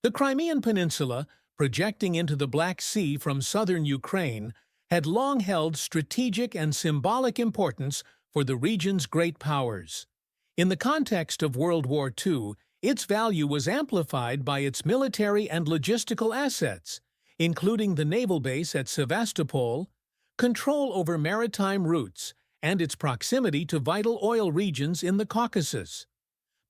The Crimean Peninsula, projecting into the Black Sea from southern Ukraine, had long held strategic and symbolic importance for the region's great powers. In the context of World War II, its value was amplified by its military and logistical assets, including the naval base at Sevastopol, control over maritime routes, and its proximity to vital oil regions in the Caucasus.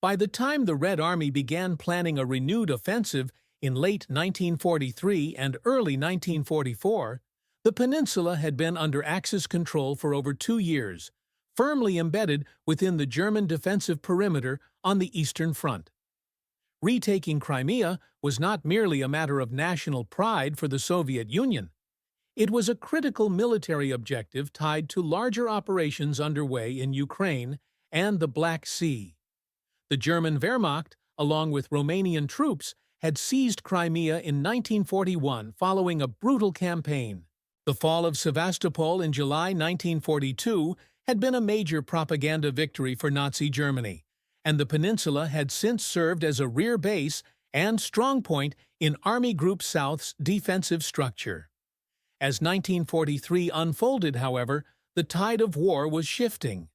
By the time the Red Army began planning a renewed offensive in late 1943 and early 1944, the peninsula had been under Axis control for over 2 years, firmly embedded within the German defensive perimeter on the Eastern Front. Retaking Crimea was not merely a matter of national pride for the Soviet Union. It was a critical military objective tied to larger operations underway in Ukraine and the Black Sea. The German Wehrmacht, along with Romanian troops, had seized Crimea in 1941 following a brutal campaign. The fall of Sevastopol in July 1942 had been a major propaganda victory for Nazi Germany, and the peninsula had since served as a rear base and strongpoint in Army Group South's defensive structure. As 1943 unfolded, however, the tide of war was shifting.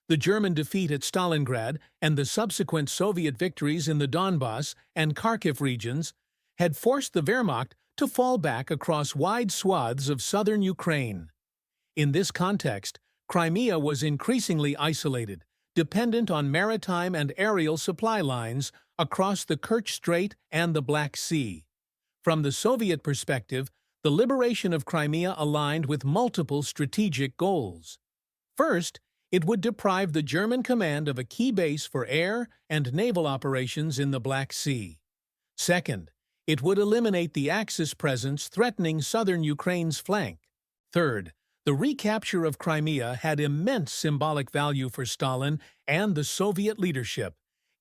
The German defeat at Stalingrad and the subsequent Soviet victories in the Donbass and Kharkiv regions had forced the Wehrmacht to fall back across wide swaths of southern Ukraine. In this context, Crimea was increasingly isolated, dependent on maritime and aerial supply lines across the Kerch Strait and the Black Sea. From the Soviet perspective, the liberation of Crimea aligned with multiple strategic goals. First, it would deprive the German command of a key base for air and naval operations in the Black Sea. Second, it would eliminate the Axis presence threatening southern Ukraine's flank. Third, the recapture of Crimea had immense symbolic value for Stalin and the Soviet leadership,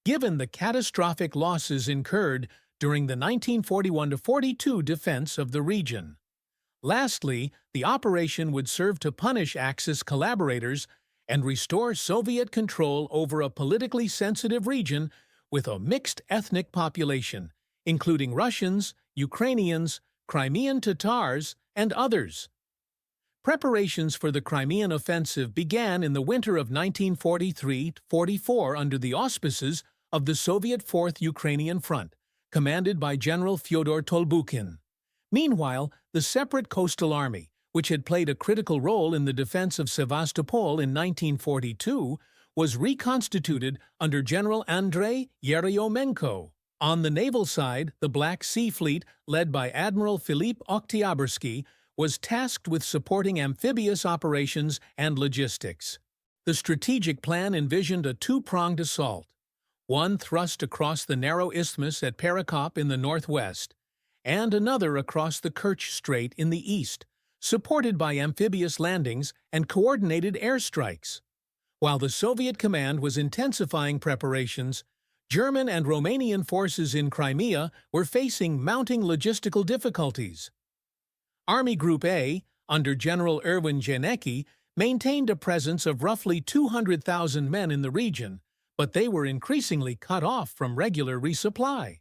given the catastrophic losses incurred during the 1941–42 defense of the region. Lastly, the operation would serve to punish Axis collaborators and restore Soviet control over a politically sensitive region with a mixed ethnic population, including Russians, Ukrainians, Crimean Tatars, and others. Preparations for the Crimean offensive began in the winter of 1943–44 under the auspices of the Soviet Fourth Ukrainian Front, commanded by General Fyodor Tolbukhin. Meanwhile, the separate Coastal Army, which had played a critical role in the defense of Sevastopol in 1942, was reconstituted under General Andrei Yeryomenko. On the naval side, the Black Sea Fleet, led by Admiral Philippe Oktyabrski, was tasked with supporting amphibious operations and logistics. The strategic plan envisioned a two-pronged assault, one thrust across the narrow isthmus at Perekop in the northwest, and another across the Kerch Strait in the east, supported by amphibious landings and coordinated airstrikes. While the Soviet command was intensifying preparations, German and Romanian forces in Crimea were facing mounting logistical difficulties. Army Group A, under General Erwin Janicki, maintained a presence of roughly 200,000 men in the region, but they were increasingly cut off from regular resupply.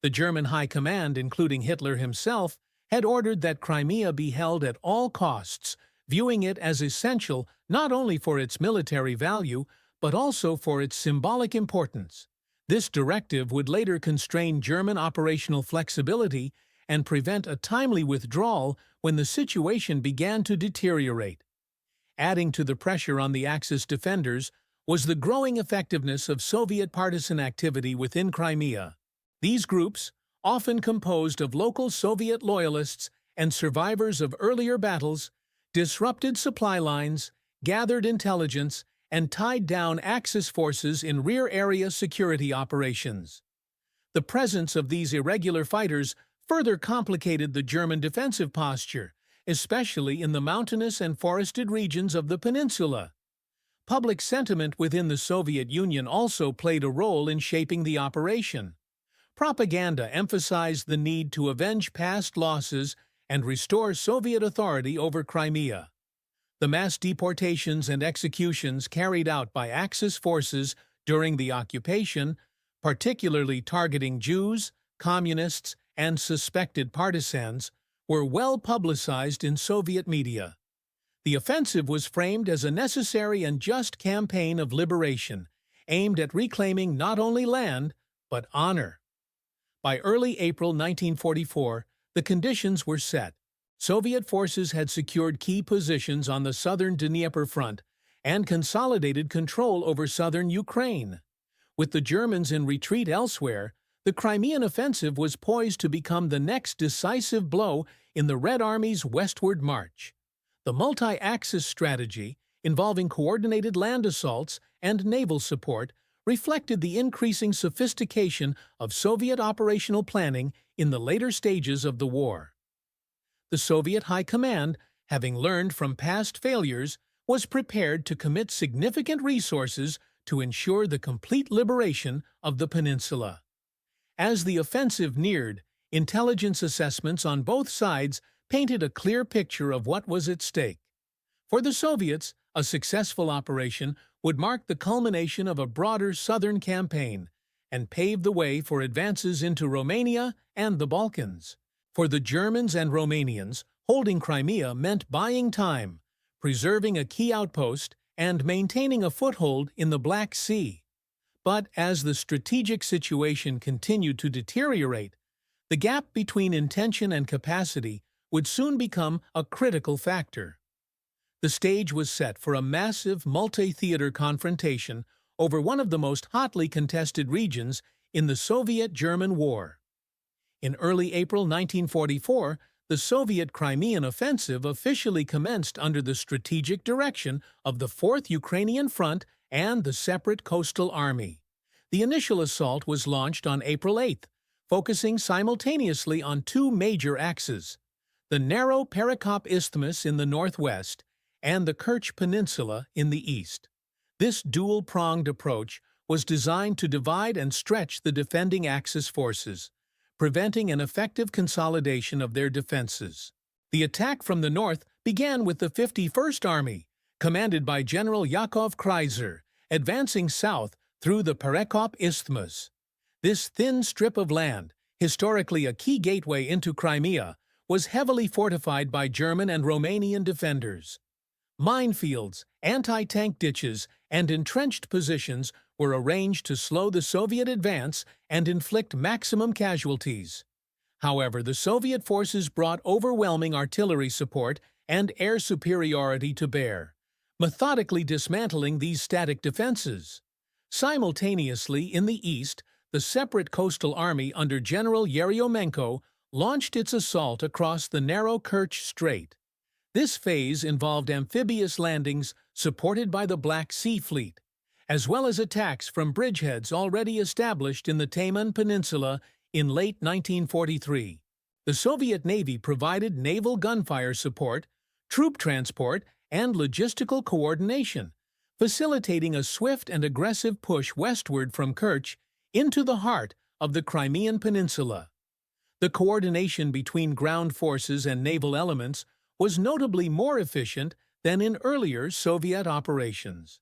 The German High Command, including Hitler himself, had ordered that Crimea be held at all costs, viewing it as essential not only for its military value, but also for its symbolic importance. This directive would later constrain German operational flexibility and prevent a timely withdrawal when the situation began to deteriorate. Adding to the pressure on the Axis defenders was the growing effectiveness of Soviet partisan activity within Crimea. These groups, often composed of local Soviet loyalists and survivors of earlier battles, disrupted supply lines, gathered intelligence, and tied down Axis forces in rear-area security operations. The presence of these irregular fighters further complicated the German defensive posture, especially in the mountainous and forested regions of the peninsula. Public sentiment within the Soviet Union also played a role in shaping the operation. Propaganda emphasized the need to avenge past losses and restore Soviet authority over Crimea. The mass deportations and executions carried out by Axis forces during the occupation, particularly targeting Jews, communists, and suspected partisans, were well publicized in Soviet media. The offensive was framed as a necessary and just campaign of liberation, aimed at reclaiming not only land, but honor. By early April 1944, the conditions were set. Soviet forces had secured key positions on the southern Dnieper front and consolidated control over southern Ukraine. With the Germans in retreat elsewhere, the Crimean offensive was poised to become the next decisive blow in the Red Army's westward march. The multi-axis strategy, involving coordinated land assaults and naval support, reflected the increasing sophistication of Soviet operational planning in the later stages of the war. The Soviet High Command, having learned from past failures, was prepared to commit significant resources to ensure the complete liberation of the peninsula. As the offensive neared, intelligence assessments on both sides painted a clear picture of what was at stake. For the Soviets, a successful operation would mark the culmination of a broader southern campaign and pave the way for advances into Romania and the Balkans. For the Germans and Romanians, holding Crimea meant buying time, preserving a key outpost, and maintaining a foothold in the Black Sea. But as the strategic situation continued to deteriorate, the gap between intention and capacity would soon become a critical factor. The stage was set for a massive multi-theater confrontation over one of the most hotly contested regions in the Soviet-German War. In early April 1944, the Soviet Crimean offensive officially commenced under the strategic direction of the 4th Ukrainian Front and the separate Coastal Army. The initial assault was launched on April 8th, focusing simultaneously on two major axes: the narrow Perekop Isthmus in the northwest and the Kerch Peninsula in the east. This dual-pronged approach was designed to divide and stretch the defending Axis forces, preventing an effective consolidation of their defenses. The attack from the north began with the 51st Army, commanded by General Yakov Kreiser, advancing south through the Perekop Isthmus. This thin strip of land, historically a key gateway into Crimea, was heavily fortified by German and Romanian defenders. Minefields, anti-tank ditches, and entrenched positions were arranged to slow the Soviet advance and inflict maximum casualties. However, the Soviet forces brought overwhelming artillery support and air superiority to bear, methodically dismantling these static defenses. Simultaneously, in the east, the separate Coastal Army under General Yeryomenko launched its assault across the narrow Kerch Strait. This phase involved amphibious landings supported by the Black Sea Fleet, as well as attacks from bridgeheads already established in the Taman Peninsula in late 1943. The Soviet Navy provided naval gunfire support, troop transport, and logistical coordination, facilitating a swift and aggressive push westward from Kerch into the heart of the Crimean Peninsula. The coordination between ground forces and naval elements was notably more efficient than in earlier Soviet operations.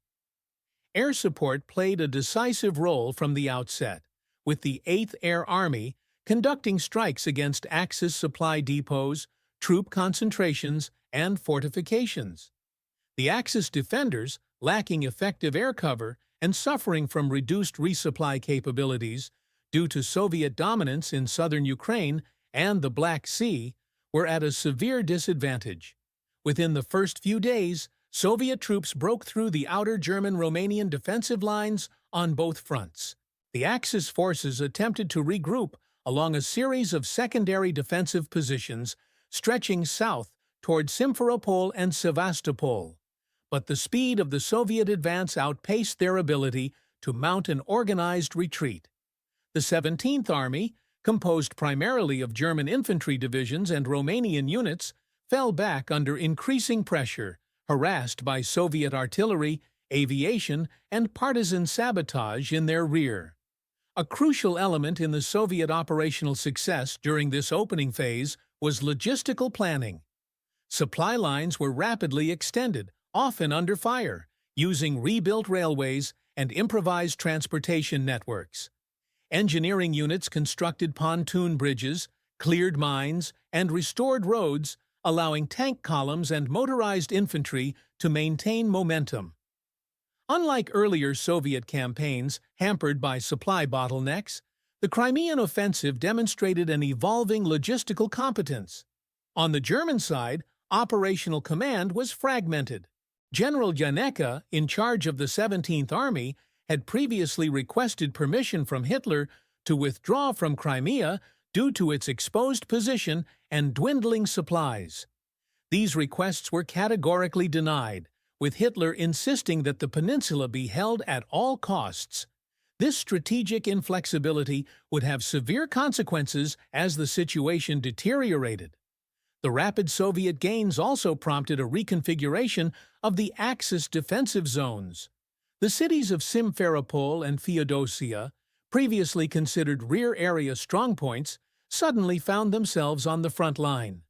Air support played a decisive role from the outset, with the 8th Air Army conducting strikes against Axis supply depots, troop concentrations, and fortifications. The Axis defenders, lacking effective air cover and suffering from reduced resupply capabilities due to Soviet dominance in southern Ukraine and the Black Sea, were at a severe disadvantage. Within the first few days, Soviet troops broke through the outer German-Romanian defensive lines on both fronts. The Axis forces attempted to regroup along a series of secondary defensive positions stretching south toward Simferopol and Sevastopol. But the speed of the Soviet advance outpaced their ability to mount an organized retreat. The 17th Army, composed primarily of German infantry divisions and Romanian units, fell back under increasing pressure, harassed by Soviet artillery, aviation, and partisan sabotage in their rear. A crucial element in the Soviet operational success during this opening phase was logistical planning. Supply lines were rapidly extended, often under fire, using rebuilt railways and improvised transportation networks. Engineering units constructed pontoon bridges, cleared mines, and restored roads, allowing tank columns and motorized infantry to maintain momentum. Unlike earlier Soviet campaigns hampered by supply bottlenecks, the Crimean offensive demonstrated an evolving logistical competence. On the German side, operational command was fragmented. General Janecka, in charge of the 17th Army, had previously requested permission from Hitler to withdraw from Crimea due to its exposed position and dwindling supplies. These requests were categorically denied, with Hitler insisting that the peninsula be held at all costs. This strategic inflexibility would have severe consequences as the situation deteriorated. The rapid Soviet gains also prompted a reconfiguration of the Axis defensive zones. The cities of Simferopol and Feodosia, previously considered rear-area strongpoints, suddenly found themselves on the front line.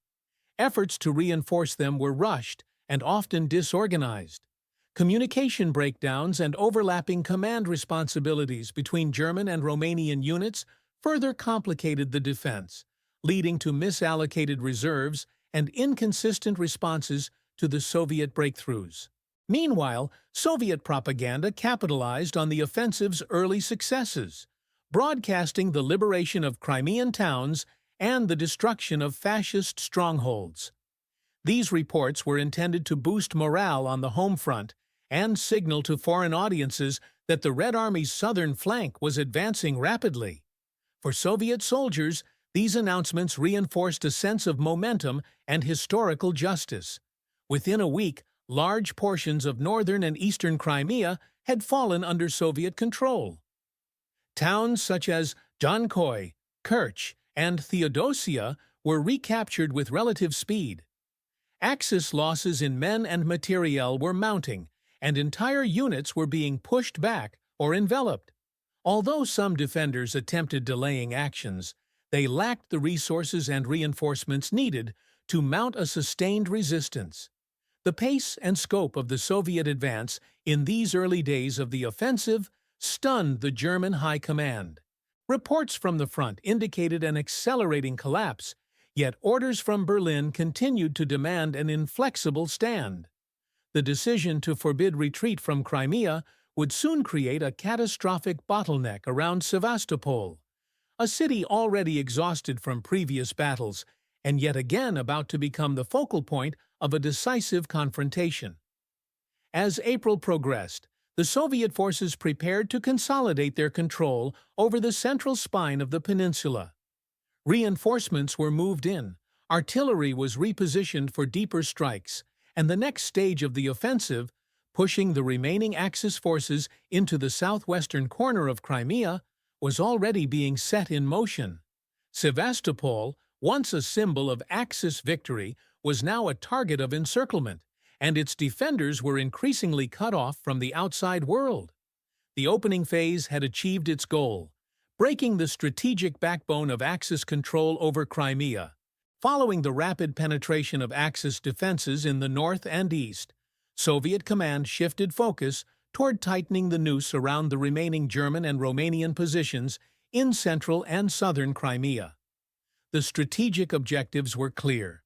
Efforts to reinforce them were rushed and often disorganized. Communication breakdowns and overlapping command responsibilities between German and Romanian units further complicated the defense, leading to misallocated reserves and inconsistent responses to the Soviet breakthroughs. Meanwhile, Soviet propaganda capitalized on the offensive's early successes, broadcasting the liberation of Crimean towns and the destruction of fascist strongholds. These reports were intended to boost morale on the home front and signal to foreign audiences that the Red Army's southern flank was advancing rapidly. For Soviet soldiers, these announcements reinforced a sense of momentum and historical justice. Within a week, large portions of northern and eastern Crimea had fallen under Soviet control. Towns such as Jankoy, Kerch, and Theodosia were recaptured with relative speed. Axis losses in men and materiel were mounting, and entire units were being pushed back or enveloped. Although some defenders attempted delaying actions, they lacked the resources and reinforcements needed to mount a sustained resistance. The pace and scope of the Soviet advance in these early days of the offensive stunned the German High Command. Reports from the front indicated an accelerating collapse, yet orders from Berlin continued to demand an inflexible stand. The decision to forbid retreat from Crimea would soon create a catastrophic bottleneck around Sevastopol, a city already exhausted from previous battles and yet again about to become the focal point of a decisive confrontation. As April progressed, the Soviet forces prepared to consolidate their control over the central spine of the peninsula. Reinforcements were moved in, artillery was repositioned for deeper strikes, and the next stage of the offensive, pushing the remaining Axis forces into the southwestern corner of Crimea, was already being set in motion. Sevastopol, once a symbol of Axis victory, was now a target of encirclement, and its defenders were increasingly cut off from the outside world. The opening phase had achieved its goal, breaking the strategic backbone of Axis control over Crimea. Following the rapid penetration of Axis defenses in the north and east, Soviet command shifted focus toward tightening the noose around the remaining German and Romanian positions in central and southern Crimea. The strategic objectives were clear: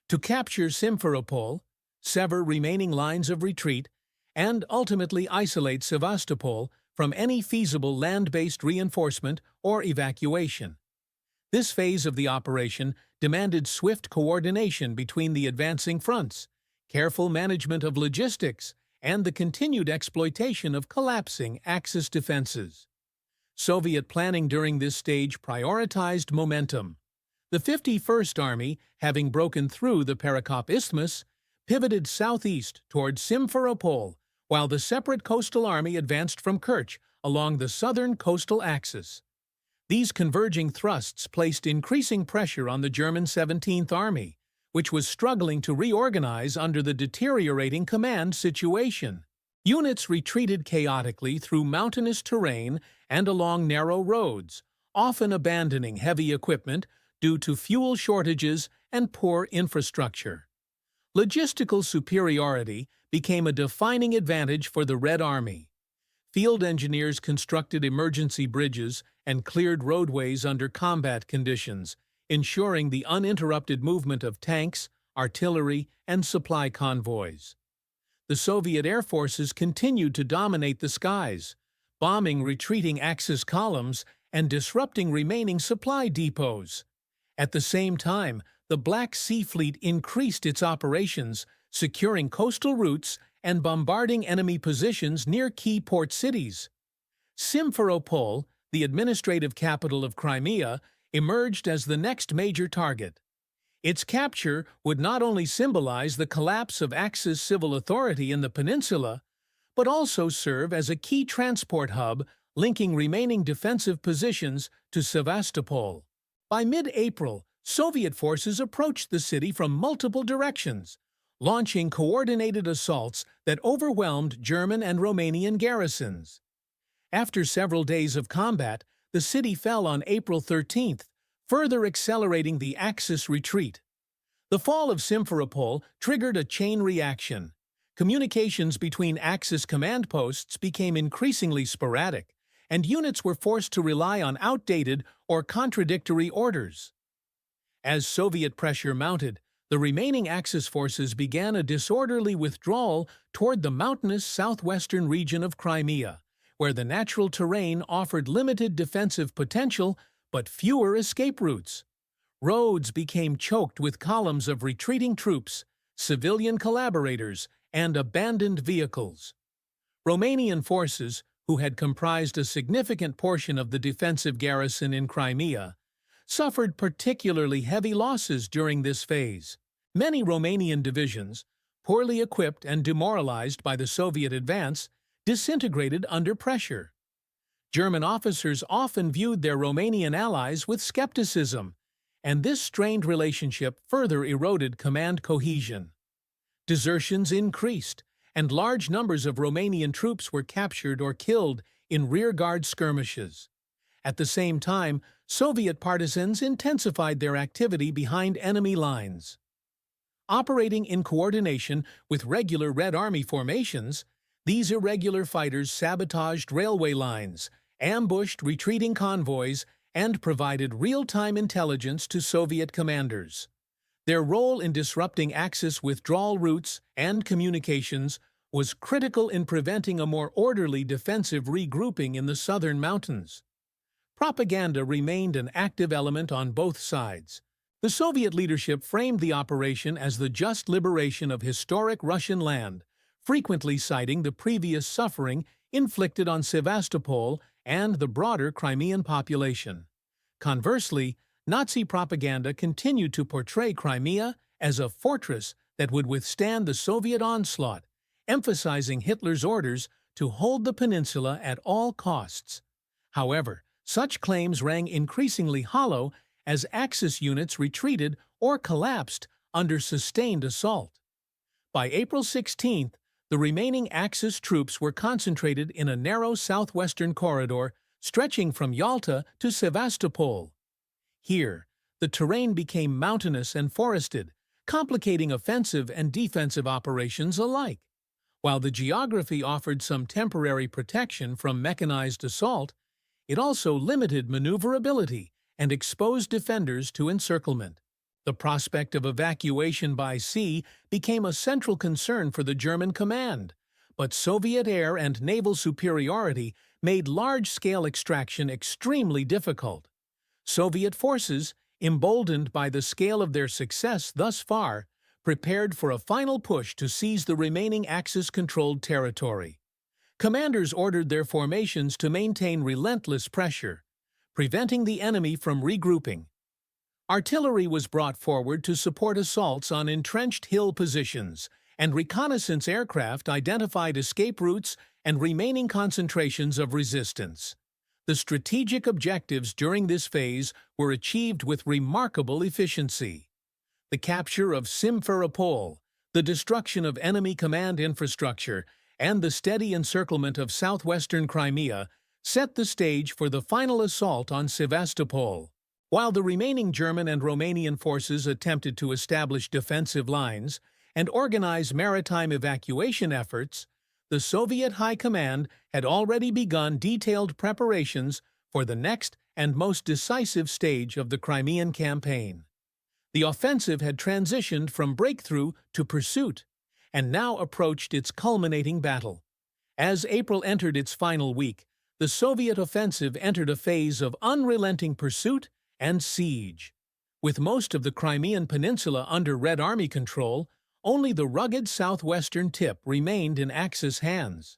to capture Simferopol, sever remaining lines of retreat, and ultimately isolate Sevastopol from any feasible land-based reinforcement or evacuation. This phase of the operation demanded swift coordination between the advancing fronts, careful management of logistics, and the continued exploitation of collapsing Axis defenses. Soviet planning during this stage prioritized momentum. The 51st Army, having broken through the Perekop Isthmus, pivoted southeast toward Simferopol, while the separate coastal army advanced from Kerch along the southern coastal axis. These converging thrusts placed increasing pressure on the German 17th Army, which was struggling to reorganize under the deteriorating command situation. Units retreated chaotically through mountainous terrain and along narrow roads, often abandoning heavy equipment due to fuel shortages and poor infrastructure. Logistical superiority became a defining advantage for the Red Army. Field engineers constructed emergency bridges and cleared roadways under combat conditions, ensuring the uninterrupted movement of tanks, artillery, and supply convoys. The Soviet air forces continued to dominate the skies, bombing retreating Axis columns and disrupting remaining supply depots. At the same time, the Black Sea Fleet increased its operations, securing coastal routes and bombarding enemy positions near key port cities. Simferopol, the administrative capital of Crimea, emerged as the next major target. Its capture would not only symbolize the collapse of Axis civil authority in the peninsula, but also serve as a key transport hub linking remaining defensive positions to Sevastopol. By mid-April, Soviet forces approached the city from multiple directions, launching coordinated assaults that overwhelmed German and Romanian garrisons. After several days of combat, the city fell on April 13th, further accelerating the Axis retreat. The fall of Simferopol triggered a chain reaction. Communications between Axis command posts became increasingly sporadic, and units were forced to rely on outdated or contradictory orders. As Soviet pressure mounted, the remaining Axis forces began a disorderly withdrawal toward the mountainous southwestern region of Crimea, where the natural terrain offered limited defensive potential but fewer escape routes. Roads became choked with columns of retreating troops, civilian collaborators, and abandoned vehicles. Romanian forces, who had comprised a significant portion of the defensive garrison in Crimea, suffered particularly heavy losses during this phase. Many Romanian divisions, poorly equipped and demoralized by the Soviet advance, disintegrated under pressure. German officers often viewed their Romanian allies with skepticism, and this strained relationship further eroded command cohesion. Desertions increased, and large numbers of Romanian troops were captured or killed in rearguard skirmishes. At the same time, Soviet partisans intensified their activity behind enemy lines. Operating in coordination with regular Red Army formations, these irregular fighters sabotaged railway lines, ambushed retreating convoys, and provided real-time intelligence to Soviet commanders. Their role in disrupting Axis withdrawal routes and communications was critical in preventing a more orderly defensive regrouping in the southern mountains. Propaganda remained an active element on both sides. The Soviet leadership framed the operation as the just liberation of historic Russian land, frequently citing the previous suffering inflicted on Sevastopol and the broader Crimean population. Conversely, Nazi propaganda continued to portray Crimea as a fortress that would withstand the Soviet onslaught, emphasizing Hitler's orders to hold the peninsula at all costs. However, such claims rang increasingly hollow as Axis units retreated or collapsed under sustained assault. By April 16th, the remaining Axis troops were concentrated in a narrow southwestern corridor stretching from Yalta to Sevastopol. Here, the terrain became mountainous and forested, complicating offensive and defensive operations alike. While the geography offered some temporary protection from mechanized assault, it also limited maneuverability and exposed defenders to encirclement. The prospect of evacuation by sea became a central concern for the German command, but Soviet air and naval superiority made large-scale extraction extremely difficult. Soviet forces, emboldened by the scale of their success thus far, prepared for a final push to seize the remaining Axis-controlled territory. Commanders ordered their formations to maintain relentless pressure, preventing the enemy from regrouping. Artillery was brought forward to support assaults on entrenched hill positions, and reconnaissance aircraft identified escape routes and remaining concentrations of resistance. The strategic objectives during this phase were achieved with remarkable efficiency. The capture of Simferopol, the destruction of enemy command infrastructure, and the steady encirclement of southwestern Crimea set the stage for the final assault on Sevastopol. While the remaining German and Romanian forces attempted to establish defensive lines and organize maritime evacuation efforts, the Soviet High Command had already begun detailed preparations for the next and most decisive stage of the Crimean campaign. The offensive had transitioned from breakthrough to pursuit, and now approached its culminating battle. As April entered its final week, the Soviet offensive entered a phase of unrelenting pursuit and siege. With most of the Crimean Peninsula under Red Army control, only the rugged southwestern tip remained in Axis hands.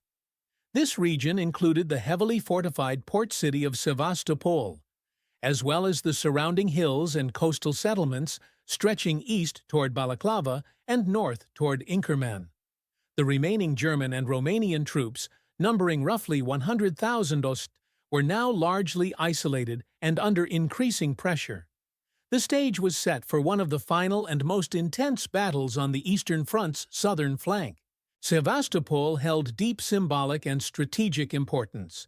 This region included the heavily fortified port city of Sevastopol, as well as the surrounding hills and coastal settlements stretching east toward Balaclava and north toward Inkerman. The remaining German and Romanian troops, numbering roughly 100,000, were now largely isolated and under increasing pressure. The stage was set for one of the final and most intense battles on the Eastern Front's southern flank. Sevastopol held deep symbolic and strategic importance.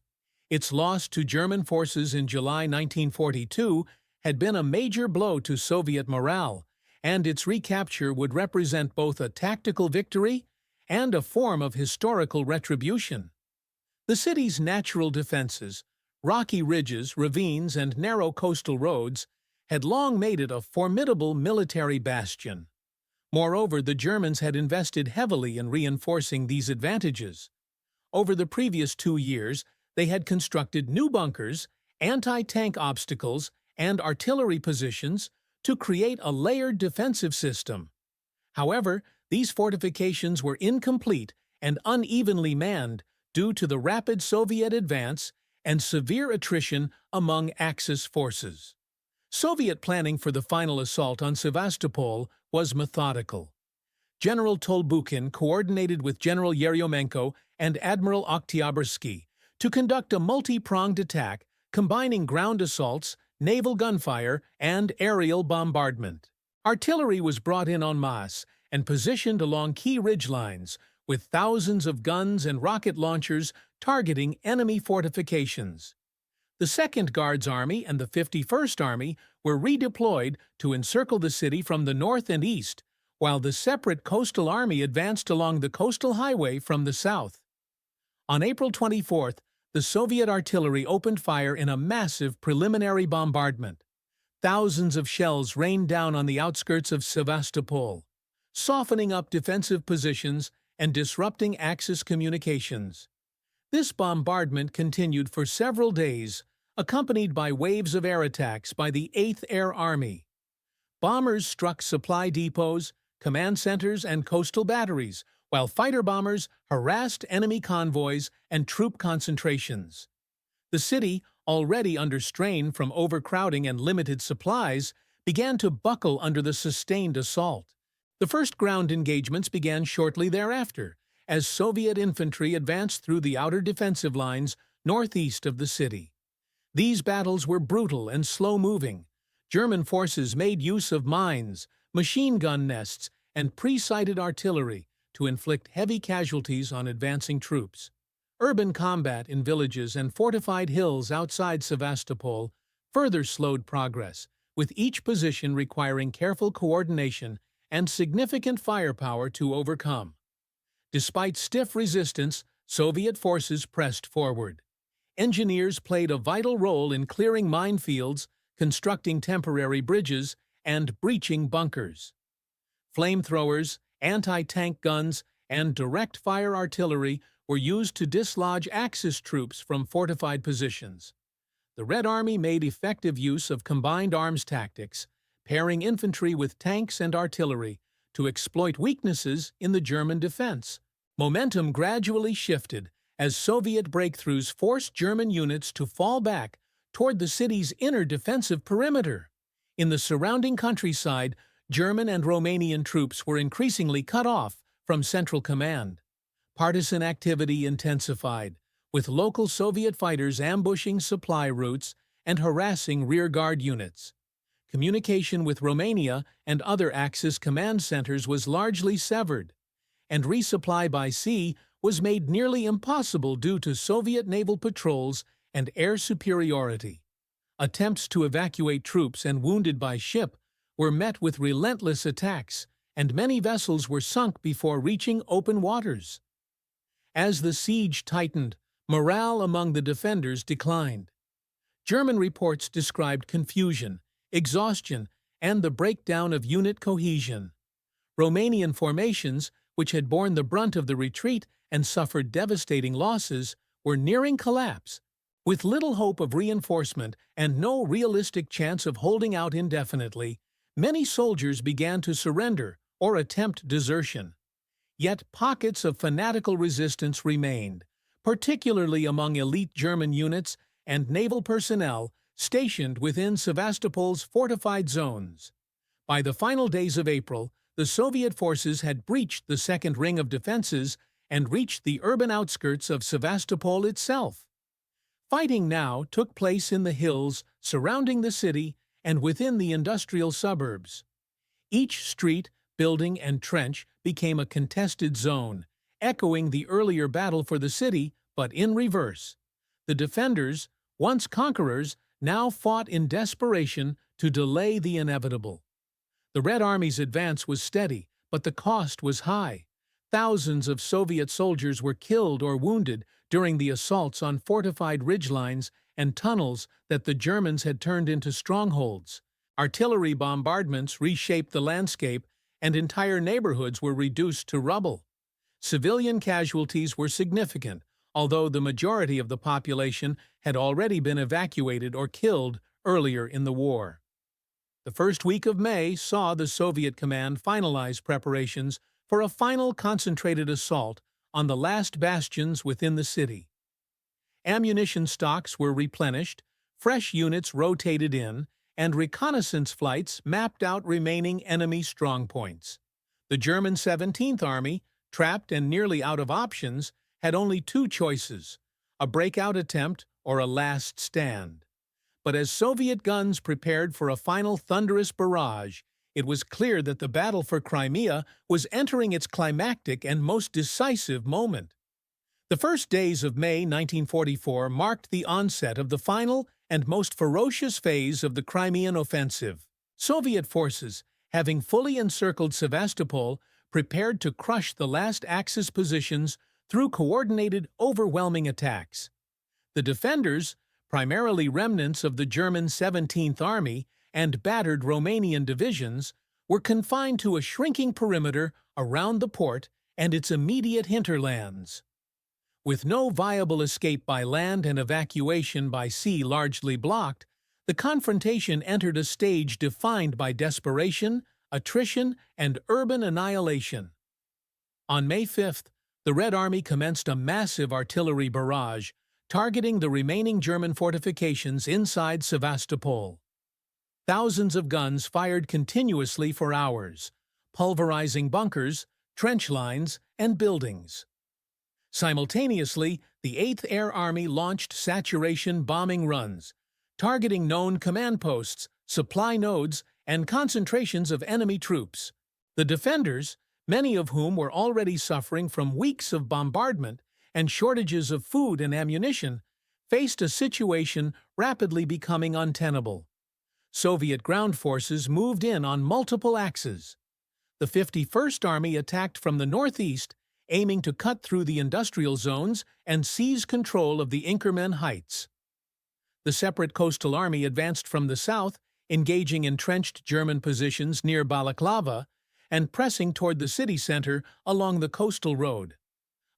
Its loss to German forces in July 1942 had been a major blow to Soviet morale, and its recapture would represent both a tactical victory and a form of historical retribution. The city's natural defenses, rocky ridges, ravines, and narrow coastal roads, had long made it a formidable military bastion. Moreover, the Germans had invested heavily in reinforcing these advantages. Over the previous 2 years, they had constructed new bunkers, anti-tank obstacles, and artillery positions to create a layered defensive system. However, these fortifications were incomplete and unevenly manned due to the rapid Soviet advance and severe attrition among Axis forces. Soviet planning for the final assault on Sevastopol was methodical. General Tolbukhin coordinated with General Yeryomenko and Admiral Oktyabrski to conduct a multi-pronged attack combining ground assaults, naval gunfire, and aerial bombardment. Artillery was brought in en masse and positioned along key ridgelines, with thousands of guns and rocket launchers targeting enemy fortifications. The 2nd Guards Army and the 51st Army were redeployed to encircle the city from the north and east, while the separate Coastal Army advanced along the coastal highway from the south. On April 24th, the Soviet artillery opened fire in a massive preliminary bombardment. Thousands of shells rained down on the outskirts of Sevastopol, softening up defensive positions and disrupting Axis communications. This bombardment continued for several days, accompanied by waves of air attacks by the 8th Air Army. Bombers struck supply depots, command centers, and coastal batteries, while fighter bombers harassed enemy convoys and troop concentrations. The city, already under strain from overcrowding and limited supplies, began to buckle under the sustained assault. The first ground engagements began shortly thereafter, as Soviet infantry advanced through the outer defensive lines northeast of the city. These battles were brutal and slow-moving. German forces made use of mines, machine gun nests, and pre-sighted artillery to inflict heavy casualties on advancing troops. Urban combat in villages and fortified hills outside Sevastopol further slowed progress, with each position requiring careful coordination and significant firepower to overcome. Despite stiff resistance, Soviet forces pressed forward. Engineers played a vital role in clearing minefields, constructing temporary bridges, and breaching bunkers. Flamethrowers, anti-tank guns, and direct-fire artillery were used to dislodge Axis troops from fortified positions. The Red Army made effective use of combined arms tactics, pairing infantry with tanks and artillery to exploit weaknesses in the German defense. Momentum gradually shifted as Soviet breakthroughs forced German units to fall back toward the city's inner defensive perimeter. In the surrounding countryside, German and Romanian troops were increasingly cut off from central command. Partisan activity intensified, with local Soviet fighters ambushing supply routes and harassing rearguard units. Communication with Romania and other Axis command centers was largely severed, and resupply by sea was made nearly impossible due to Soviet naval patrols and air superiority. Attempts to evacuate troops and wounded by ship were met with relentless attacks, and many vessels were sunk before reaching open waters. As the siege tightened, morale among the defenders declined. German reports described confusion, exhaustion, and the breakdown of unit cohesion. Romanian formations, which had borne the brunt of the retreat and suffered devastating losses, were nearing collapse. With little hope of reinforcement and no realistic chance of holding out indefinitely, many soldiers began to surrender or attempt desertion. Yet pockets of fanatical resistance remained, particularly among elite German units and naval personnel stationed within Sevastopol's fortified zones. By the final days of April, the Soviet forces had breached the second ring of defenses and reached the urban outskirts of Sevastopol itself. Fighting now took place in the hills surrounding the city and within the industrial suburbs. Each street, building, and trench became a contested zone, echoing the earlier battle for the city, but in reverse. The defenders, once conquerors, now fought in desperation to delay the inevitable. The Red Army's advance was steady, but the cost was high. Thousands of Soviet soldiers were killed or wounded during the assaults on fortified ridgelines and tunnels that the Germans had turned into strongholds. Artillery bombardments reshaped the landscape, and entire neighborhoods were reduced to rubble. Civilian casualties were significant, although the majority of the population had already been evacuated or killed earlier in the war. The first week of May saw the Soviet command finalize preparations for a final concentrated assault on the last bastions within the city. Ammunition stocks were replenished, fresh units rotated in, and reconnaissance flights mapped out remaining enemy strongpoints. The German 17th Army, trapped and nearly out of options, had only two choices: a breakout attempt or a last stand. But as Soviet guns prepared for a final thunderous barrage, it was clear that the battle for Crimea was entering its climactic and most decisive moment. The first days of May 1944 marked the onset of the final and most ferocious phase of the Crimean offensive. Soviet forces, having fully encircled Sevastopol, prepared to crush the last Axis positions through coordinated, overwhelming attacks. The defenders, primarily remnants of the German 17th Army and battered Romanian divisions, were confined to a shrinking perimeter around the port and its immediate hinterlands. With no viable escape by land and evacuation by sea largely blocked, the confrontation entered a stage defined by desperation, attrition, and urban annihilation. On May 5th, the Red Army commenced a massive artillery barrage, targeting the remaining German fortifications inside Sevastopol. Thousands of guns fired continuously for hours, pulverizing bunkers, trench lines, and buildings. Simultaneously, the 8th Air Army launched saturation bombing runs, targeting known command posts, supply nodes, and concentrations of enemy troops. The defenders, many of whom were already suffering from weeks of bombardment and shortages of food and ammunition, faced a situation rapidly becoming untenable. Soviet ground forces moved in on multiple axes. The 51st Army attacked from the northeast, aiming to cut through the industrial zones and seize control of the Inkerman Heights. The separate Coastal Army advanced from the south, engaging entrenched German positions near Balaclava and pressing toward the city center along the coastal road.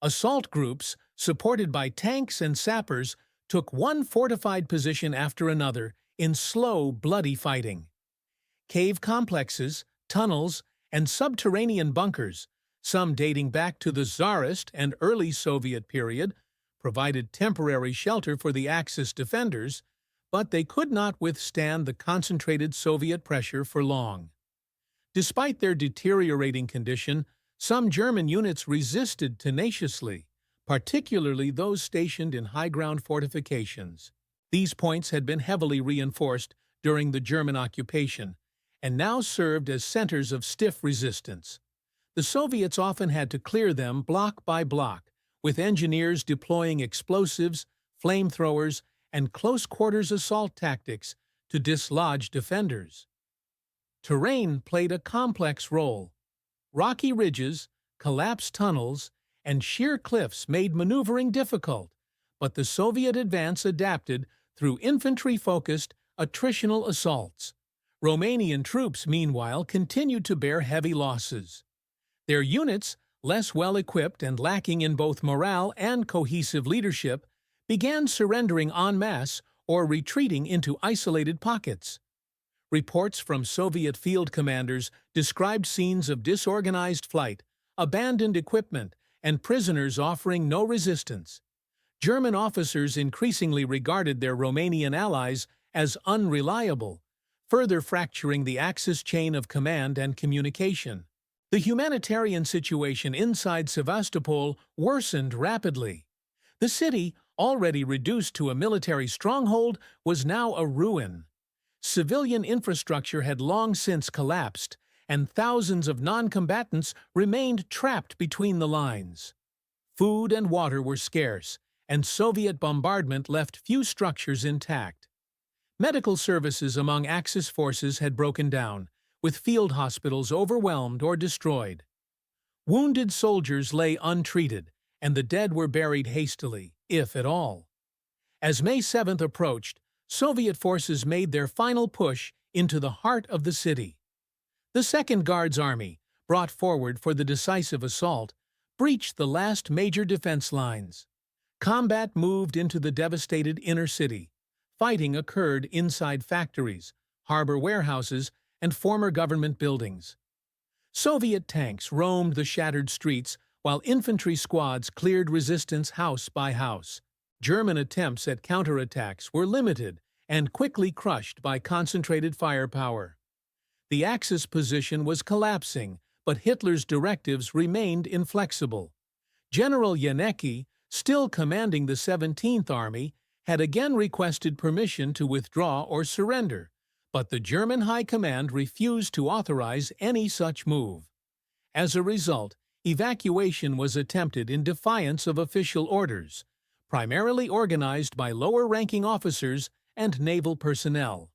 Assault groups, supported by tanks and sappers, took one fortified position after another in slow, bloody fighting. Cave complexes, tunnels, and subterranean bunkers, some dating back to the Tsarist and early Soviet period, provided temporary shelter for the Axis defenders, but they could not withstand the concentrated Soviet pressure for long. Despite their deteriorating condition, some German units resisted tenaciously, particularly those stationed in high-ground fortifications. These points had been heavily reinforced during the German occupation, and now served as centers of stiff resistance. The Soviets often had to clear them block by block, with engineers deploying explosives, flamethrowers, and close-quarters assault tactics to dislodge defenders. Terrain played a complex role. Rocky ridges, collapsed tunnels, and sheer cliffs made maneuvering difficult, but the Soviet advance adapted through infantry-focused, attritional assaults. Romanian troops, meanwhile, continued to bear heavy losses. Their units, less well-equipped and lacking in both morale and cohesive leadership, began surrendering en masse or retreating into isolated pockets. Reports from Soviet field commanders described scenes of disorganized flight, abandoned equipment, and prisoners offering no resistance. German officers increasingly regarded their Romanian allies as unreliable, further fracturing the Axis chain of command and communication. The humanitarian situation inside Sevastopol worsened rapidly. The city, already reduced to a military stronghold, was now a ruin. Civilian infrastructure had long since collapsed, and thousands of non-combatants remained trapped between the lines. Food and water were scarce, and Soviet bombardment left few structures intact. Medical services among Axis forces had broken down, with field hospitals overwhelmed or destroyed. Wounded soldiers lay untreated, and the dead were buried hastily, if at all. As May 7th approached, Soviet forces made their final push into the heart of the city. The Second Guards Army, brought forward for the decisive assault, breached the last major defense lines. Combat moved into the devastated inner city. Fighting occurred inside factories, harbor warehouses, and former government buildings. Soviet tanks roamed the shattered streets while infantry squads cleared resistance house by house. German attempts at counterattacks were limited and quickly crushed by concentrated firepower. The Axis position was collapsing, but Hitler's directives remained inflexible. General Janicki, still commanding the 17th Army, had again requested permission to withdraw or surrender, but the German High Command refused to authorize any such move. As a result, evacuation was attempted in defiance of official orders, primarily organized by lower-ranking officers and naval personnel.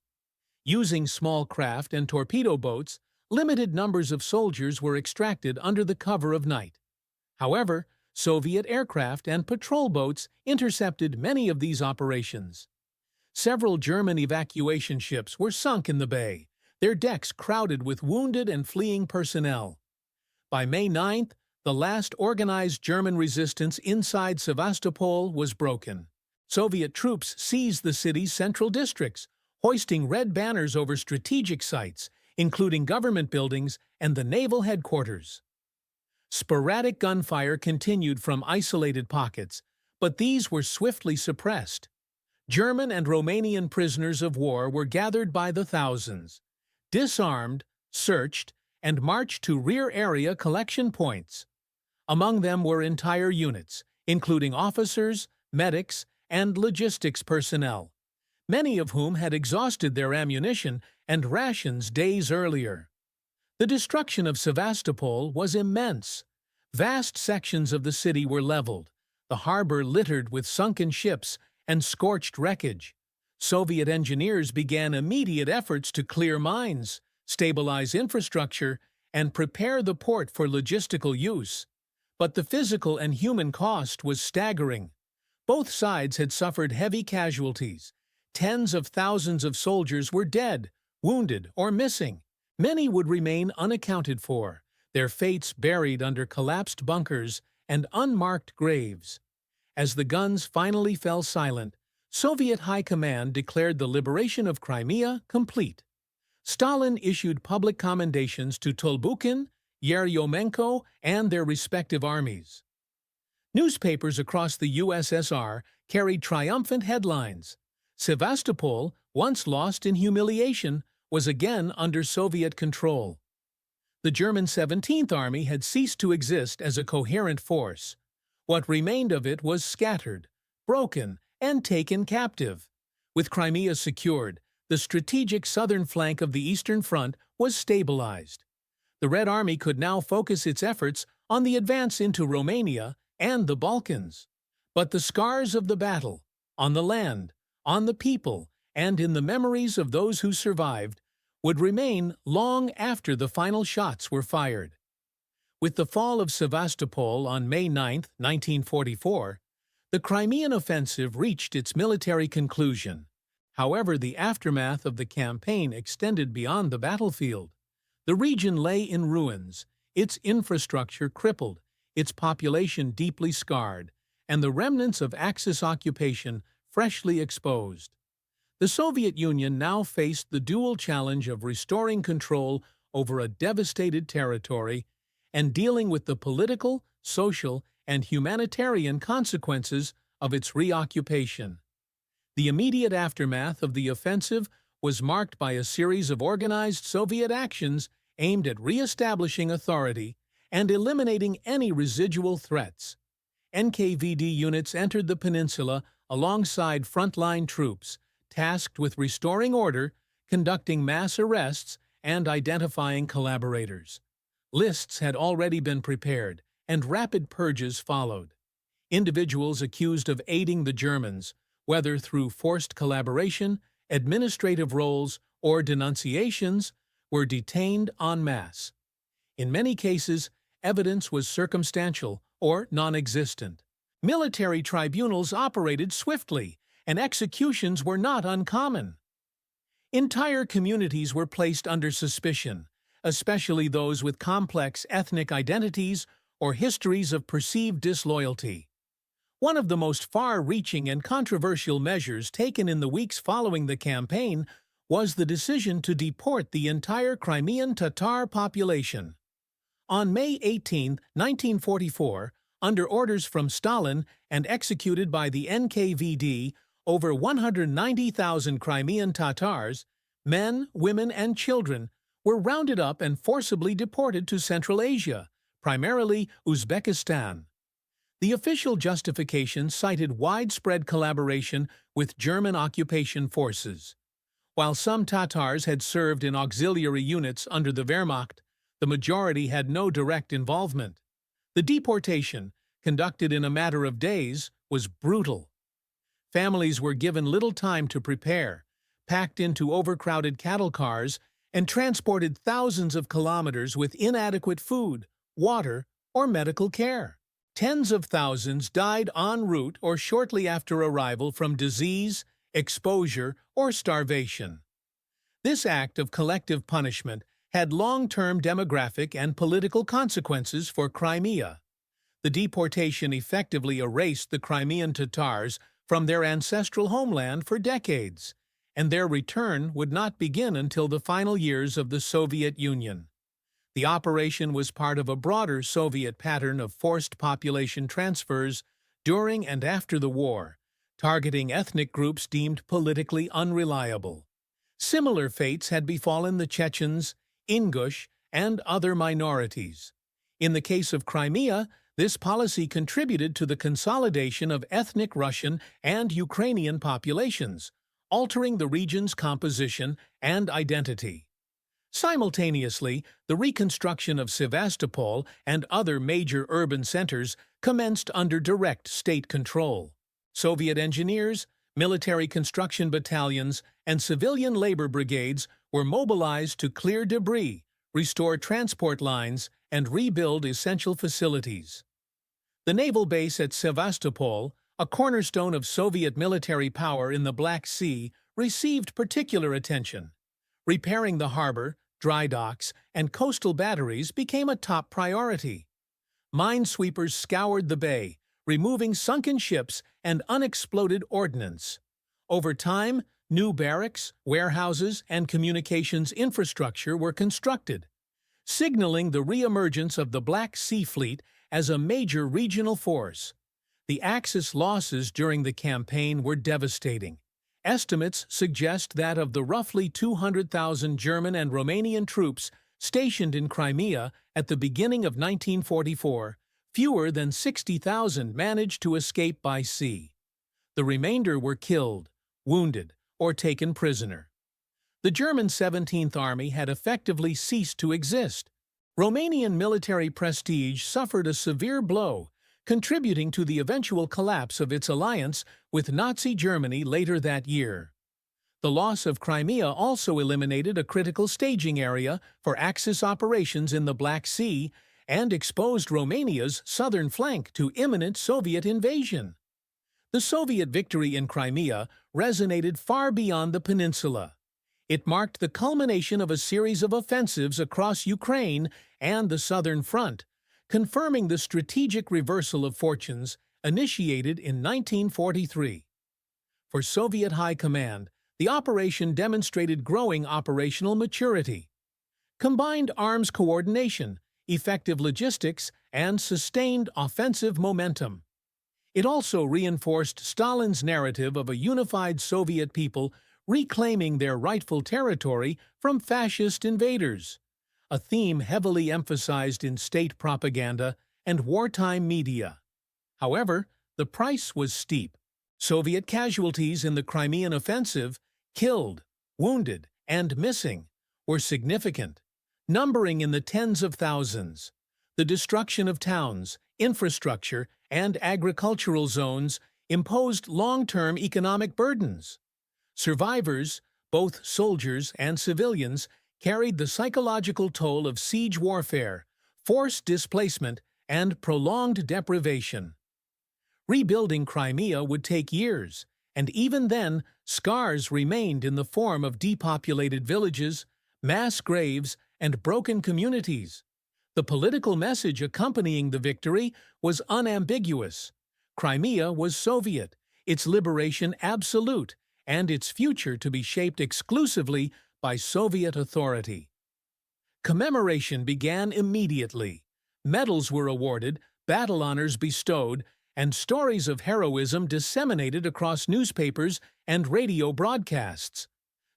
Using small craft and torpedo boats, limited numbers of soldiers were extracted under the cover of night. However, Soviet aircraft and patrol boats intercepted many of these operations. Several German evacuation ships were sunk in the bay, their decks crowded with wounded and fleeing personnel. By May 9th, the last organized German resistance inside Sevastopol was broken. Soviet troops seized the city's central districts, hoisting red banners over strategic sites, including government buildings and the naval headquarters. Sporadic gunfire continued from isolated pockets, but these were swiftly suppressed. German and Romanian prisoners of war were gathered by the thousands, disarmed, searched, and marched to rear area collection points. Among them were entire units, including officers, medics, and logistics personnel, many of whom had exhausted their ammunition and rations days earlier. The destruction of Sevastopol was immense. Vast sections of the city were leveled, the harbor littered with sunken ships and scorched wreckage. Soviet engineers began immediate efforts to clear mines, stabilize infrastructure, and prepare the port for logistical use. But the physical and human cost was staggering. Both sides had suffered heavy casualties. Tens of thousands of soldiers were dead, wounded, or missing. Many would remain unaccounted for, their fates buried under collapsed bunkers and unmarked graves. As the guns finally fell silent, Soviet High Command declared the liberation of Crimea complete. Stalin issued public commendations to Tolbukin, Yeryomenko, and their respective armies. Newspapers across the USSR carried triumphant headlines. Sevastopol, once lost in humiliation, was again under Soviet control. The German 17th Army had ceased to exist as a coherent force. What remained of it was scattered, broken, and taken captive. With Crimea secured, the strategic southern flank of the Eastern Front was stabilized. The Red Army could now focus its efforts on the advance into Romania and the Balkans. But the scars of the battle, on the land, on the people, and in the memories of those who survived, would remain long after the final shots were fired. With the fall of Sevastopol on May 9, 1944, the Crimean offensive reached its military conclusion. However, the aftermath of the campaign extended beyond the battlefield. The region lay in ruins, its infrastructure crippled, its population deeply scarred, and the remnants of Axis occupation freshly exposed. The Soviet Union now faced the dual challenge of restoring control over a devastated territory and dealing with the political, social, and humanitarian consequences of its reoccupation. The immediate aftermath of the offensive was marked by a series of organized Soviet actions aimed at re-establishing authority and eliminating any residual threats. NKVD units entered the peninsula alongside frontline troops, tasked with restoring order, conducting mass arrests, and identifying collaborators. Lists had already been prepared, and rapid purges followed. Individuals accused of aiding the Germans, whether through forced collaboration, administrative roles, or denunciations, were detained en masse. In many cases, evidence was circumstantial or non-existent. Military tribunals operated swiftly, and executions were not uncommon. Entire communities were placed under suspicion, especially those with complex ethnic identities or histories of perceived disloyalty. One of the most far-reaching and controversial measures taken in the weeks following the campaign was the decision to deport the entire Crimean Tatar population. On May 18, 1944, under orders from Stalin and executed by the NKVD, over 190,000 Crimean Tatars, men, women, and children, were rounded up and forcibly deported to Central Asia, primarily Uzbekistan. The official justification cited widespread collaboration with German occupation forces. While some Tatars had served in auxiliary units under the Wehrmacht, the majority had no direct involvement. The deportation, conducted in a matter of days, was brutal. Families were given little time to prepare, packed into overcrowded cattle cars, and transported thousands of kilometers with inadequate food, water, or medical care. Tens of thousands died en route or shortly after arrival from disease, exposure, or starvation. This act of collective punishment had long-term demographic and political consequences for Crimea. The deportation effectively erased the Crimean Tatars from their ancestral homeland for decades, and their return would not begin until the final years of the Soviet Union. The operation was part of a broader Soviet pattern of forced population transfers during and after the war, targeting ethnic groups deemed politically unreliable. Similar fates had befallen the Chechens, Ingush, and other minorities. In the case of Crimea, this policy contributed to the consolidation of ethnic Russian and Ukrainian populations, altering the region's composition and identity. Simultaneously, the reconstruction of Sevastopol and other major urban centers commenced under direct state control. Soviet engineers, military construction battalions, and civilian labor brigades were mobilized to clear debris, restore transport lines, and rebuild essential facilities. The naval base at Sevastopol, a cornerstone of Soviet military power in the Black Sea, received particular attention. Repairing the harbor, dry docks, and coastal batteries became a top priority. Minesweepers scoured the bay, removing sunken ships and unexploded ordnance. Over time, new barracks, warehouses, and communications infrastructure were constructed, signaling the re-emergence of the Black Sea Fleet as a major regional force. The Axis losses during the campaign were devastating. Estimates suggest that of the roughly 200,000 German and Romanian troops stationed in Crimea at the beginning of 1944, fewer than 60,000 managed to escape by sea. The remainder were killed, wounded, or taken prisoner. The German 17th Army had effectively ceased to exist. Romanian military prestige suffered a severe blow, contributing to the eventual collapse of its alliance with Nazi Germany later that year. The loss of Crimea also eliminated a critical staging area for Axis operations in the Black Sea and exposed Romania's southern flank to imminent Soviet invasion. The Soviet victory in Crimea resonated far beyond the peninsula. It marked the culmination of a series of offensives across Ukraine and the Southern Front, confirming the strategic reversal of fortunes initiated in 1943. For Soviet High Command, the operation demonstrated growing operational maturity. Combined arms coordination, effective logistics, and sustained offensive momentum. It also reinforced Stalin's narrative of a unified Soviet people reclaiming their rightful territory from fascist invaders, a theme heavily emphasized in state propaganda and wartime media. However, the price was steep. Soviet casualties in the Crimean offensive, killed, wounded, and missing, were significant, numbering in the tens of thousands. The destruction of towns, infrastructure, and agricultural zones imposed long-term economic burdens. Survivors, both soldiers and civilians, carried the psychological toll of siege warfare, forced displacement, and prolonged deprivation. Rebuilding Crimea would take years, and even then, scars remained in the form of depopulated villages, mass graves, and broken communities. The political message accompanying the victory was unambiguous. Crimea was Soviet, its liberation absolute, and its future to be shaped exclusively by Soviet authority. Commemoration began immediately. Medals were awarded, battle honors bestowed, and stories of heroism disseminated across newspapers and radio broadcasts.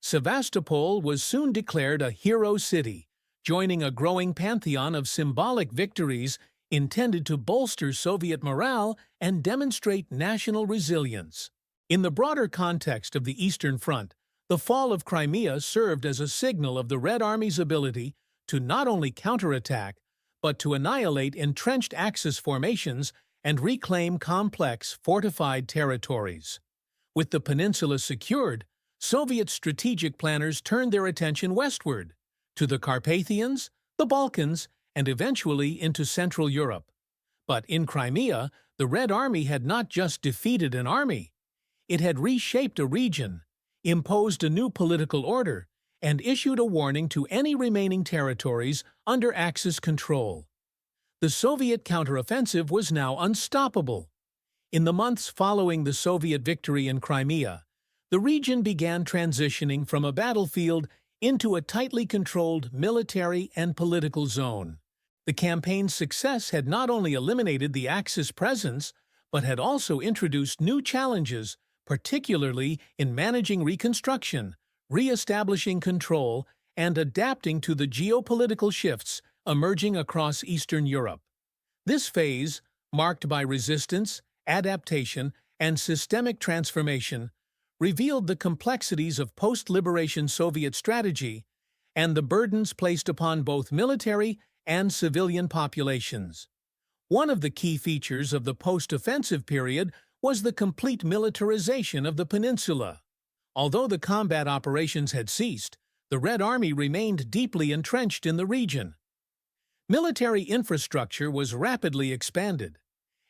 Sevastopol was soon declared a hero city, joining a growing pantheon of symbolic victories intended to bolster Soviet morale and demonstrate national resilience. In the broader context of the Eastern Front, the fall of Crimea served as a signal of the Red Army's ability to not only counterattack, but to annihilate entrenched Axis formations and reclaim complex, fortified territories. With the peninsula secured, Soviet strategic planners turned their attention westward, to the Carpathians, the Balkans, and eventually into Central Europe. But in Crimea, the Red Army had not just defeated an army. It had reshaped a region, imposed a new political order, and issued a warning to any remaining territories under Axis control. The Soviet counteroffensive was now unstoppable. In the months following the Soviet victory in Crimea, the region began transitioning from a battlefield into a tightly controlled military and political zone. The campaign's success had not only eliminated the Axis presence, but had also introduced new challenges, particularly in managing reconstruction, re-establishing control, and adapting to the geopolitical shifts emerging across Eastern Europe. This phase, marked by resistance, adaptation, and systemic transformation, revealed the complexities of post-liberation Soviet strategy and the burdens placed upon both military and civilian populations. One of the key features of the post-offensive period was the complete militarization of the peninsula. Although the combat operations had ceased, the Red Army remained deeply entrenched in the region. Military infrastructure was rapidly expanded.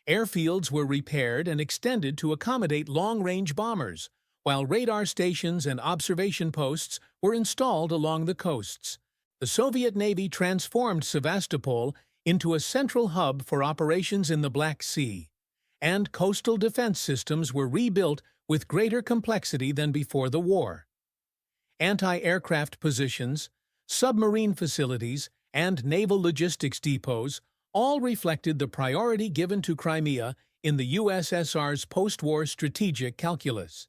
Airfields were repaired and extended to accommodate long-range bombers, while radar stations and observation posts were installed along the coasts. The Soviet Navy transformed Sevastopol into a central hub for operations in the Black Sea, and coastal defense systems were rebuilt with greater complexity than before the war. Anti-aircraft positions, submarine facilities, and naval logistics depots all reflected the priority given to Crimea in the USSR's post-war strategic calculus.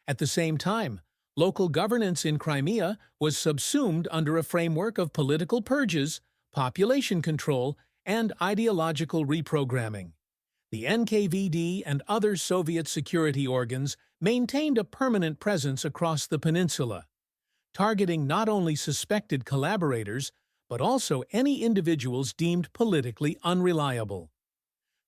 At the same time, local governance in Crimea was subsumed under a framework of political purges, population control, and ideological reprogramming. The NKVD and other Soviet security organs maintained a permanent presence across the peninsula, targeting not only suspected collaborators, but also any individuals deemed politically unreliable.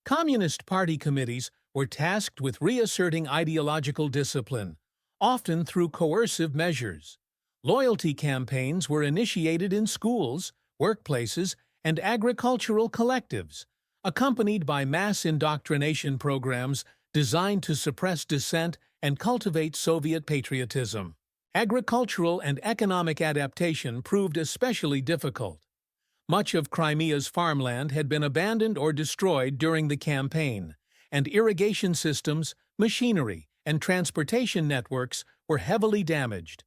Communist Party committees were tasked with reasserting ideological discipline, often through coercive measures. Loyalty campaigns were initiated in schools, workplaces, and agricultural collectives, accompanied by mass indoctrination programs designed to suppress dissent and cultivate Soviet patriotism. Agricultural and economic adaptation proved especially difficult. Much of Crimea's farmland had been abandoned or destroyed during the campaign, and irrigation systems, machinery, and transportation networks were heavily damaged.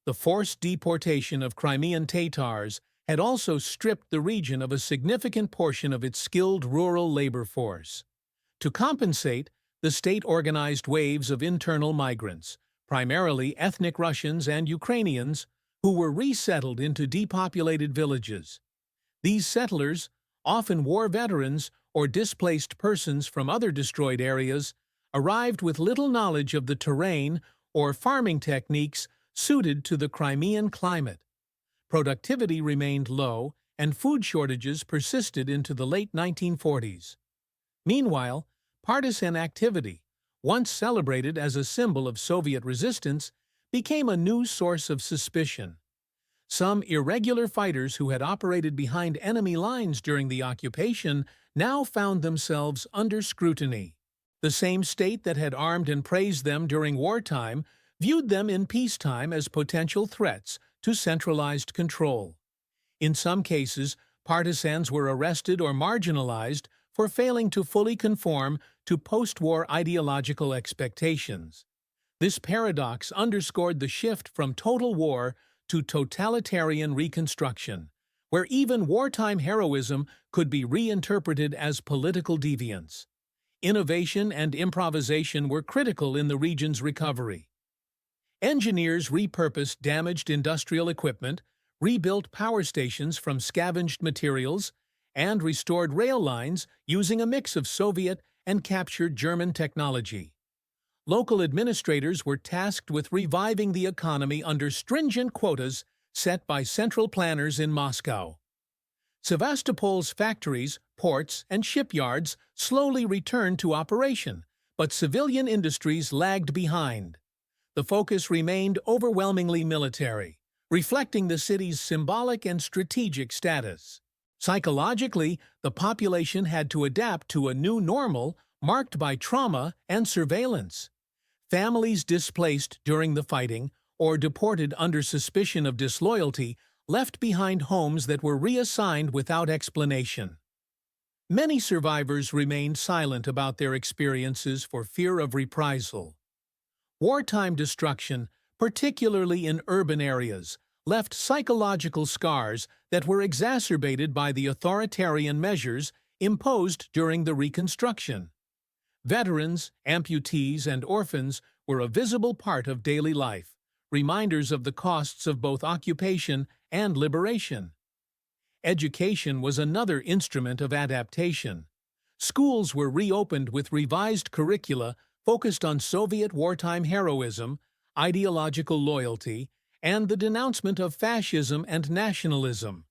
The forced deportation of Crimean Tatars had also stripped the region of a significant portion of its skilled rural labor force. To compensate, the state organized waves of internal migrants, primarily ethnic Russians and Ukrainians, who were resettled into depopulated villages. These settlers, often war veterans or displaced persons from other destroyed areas, arrived with little knowledge of the terrain or farming techniques suited to the Crimean climate. Productivity remained low, and food shortages persisted into the late 1940s. Meanwhile, partisan activity, once celebrated as a symbol of Soviet resistance, became a new source of suspicion. Some irregular fighters who had operated behind enemy lines during the occupation now found themselves under scrutiny. The same state that had armed and praised them during wartime viewed them in peacetime as potential threats to centralized control. In some cases, partisans were arrested or marginalized for failing to fully conform to post-war ideological expectations. This paradox underscored the shift from total war to totalitarian reconstruction, where even wartime heroism could be reinterpreted as political deviance. Innovation and improvisation were critical in the region's recovery. Engineers repurposed damaged industrial equipment, rebuilt power stations from scavenged materials, and restored rail lines using a mix of Soviet and captured German technology. Local administrators were tasked with reviving the economy under stringent quotas set by central planners in Moscow. Sevastopol's factories, ports, and shipyards slowly returned to operation, but civilian industries lagged behind. The focus remained overwhelmingly military, reflecting the city's symbolic and strategic status. Psychologically, the population had to adapt to a new normal marked by trauma and surveillance. Families displaced during the fighting or deported under suspicion of disloyalty left behind homes that were reassigned without explanation. Many survivors remained silent about their experiences for fear of reprisal. Wartime destruction, particularly in urban areas, left psychological scars that were exacerbated by the authoritarian measures imposed during the reconstruction. Veterans, amputees, and orphans were a visible part of daily life, reminders of the costs of both occupation and liberation. Education was another instrument of adaptation. Schools were reopened with revised curricula focused on Soviet wartime heroism, ideological loyalty, and the denouncement of fascism and nationalism.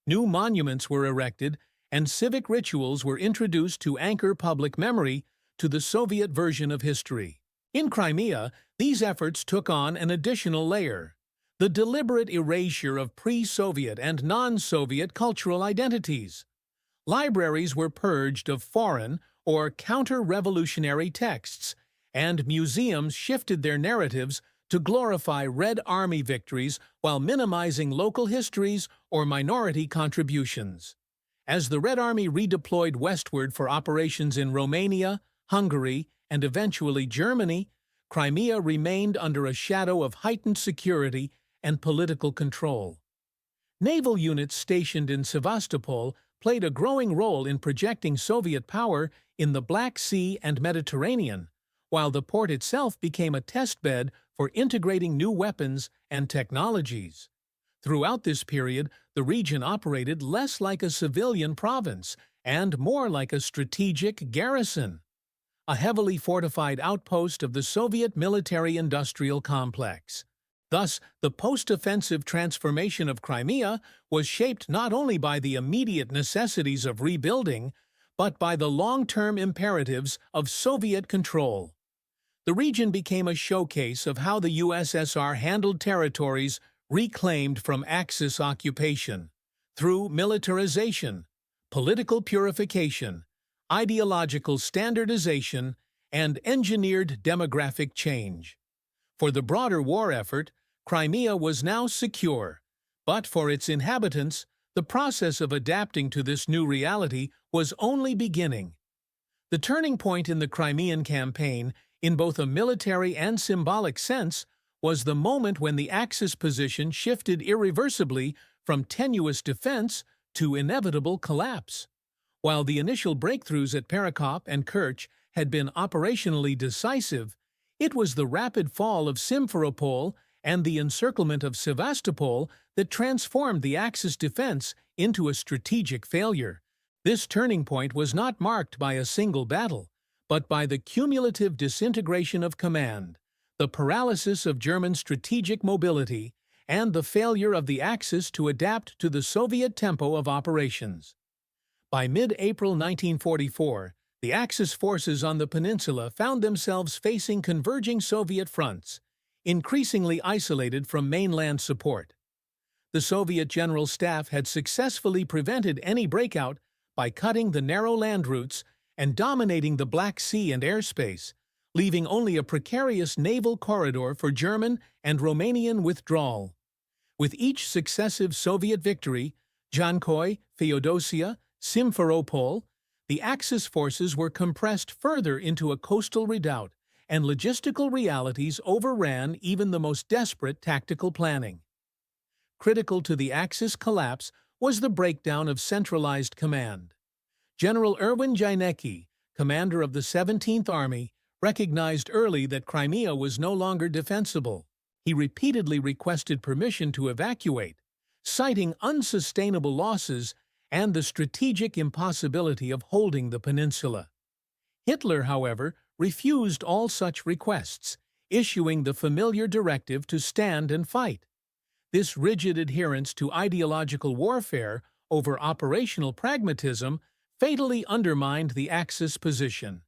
New monuments were erected, and civic rituals were introduced to anchor public memory to the Soviet version of history. In Crimea, these efforts took on an additional layer: the deliberate erasure of pre-Soviet and non-Soviet cultural identities. Libraries were purged of foreign or counter-revolutionary texts, and museums shifted their narratives to glorify Red Army victories while minimizing local histories or minority contributions. As the Red Army redeployed westward for operations in Romania, Hungary, and eventually Germany, Crimea remained under a shadow of heightened security and political control. Naval units stationed in Sevastopol played a growing role in projecting Soviet power in the Black Sea and Mediterranean, while the port itself became a testbed for integrating new weapons and technologies. Throughout this period, the region operated less like a civilian province and more like a strategic garrison, a heavily fortified outpost of the Soviet military-industrial complex. Thus, the post-offensive transformation of Crimea was shaped not only by the immediate necessities of rebuilding, but by the long-term imperatives of Soviet control. The region became a showcase of how the USSR handled territories reclaimed from Axis occupation, through militarization, political purification, ideological standardization, and engineered demographic change. For the broader war effort, Crimea was now secure, but for its inhabitants, the process of adapting to this new reality was only beginning. The turning point in the Crimean campaign, in both a military and symbolic sense, was the moment when the Axis position shifted irreversibly from tenuous defense to inevitable collapse. While the initial breakthroughs at Perekop and Kerch had been operationally decisive, it was the rapid fall of Simferopol and the encirclement of Sevastopol that transformed the Axis defense into a strategic failure. This turning point was not marked by a single battle, but by the cumulative disintegration of command, the paralysis of German strategic mobility, and the failure of the Axis to adapt to the Soviet tempo of operations. By mid-April 1944, the Axis forces on the peninsula found themselves facing converging Soviet fronts, increasingly isolated from mainland support. The Soviet General Staff had successfully prevented any breakout by cutting the narrow land routes and dominating the Black Sea and airspace, leaving only a precarious naval corridor for German and Romanian withdrawal. With each successive Soviet victory, Jankoy, Feodosia, Simferopol, the Axis forces were compressed further into a coastal redoubt, and logistical realities overran even the most desperate tactical planning. Critical to the Axis collapse was the breakdown of centralized command. General Erwin Jaenecke, commander of the 17th Army, recognized early that Crimea was no longer defensible. He repeatedly requested permission to evacuate, citing unsustainable losses and the strategic impossibility of holding the peninsula. Hitler, however, refused all such requests, issuing the familiar directive to stand and fight. This rigid adherence to ideological warfare over operational pragmatism fatally undermined the Axis position.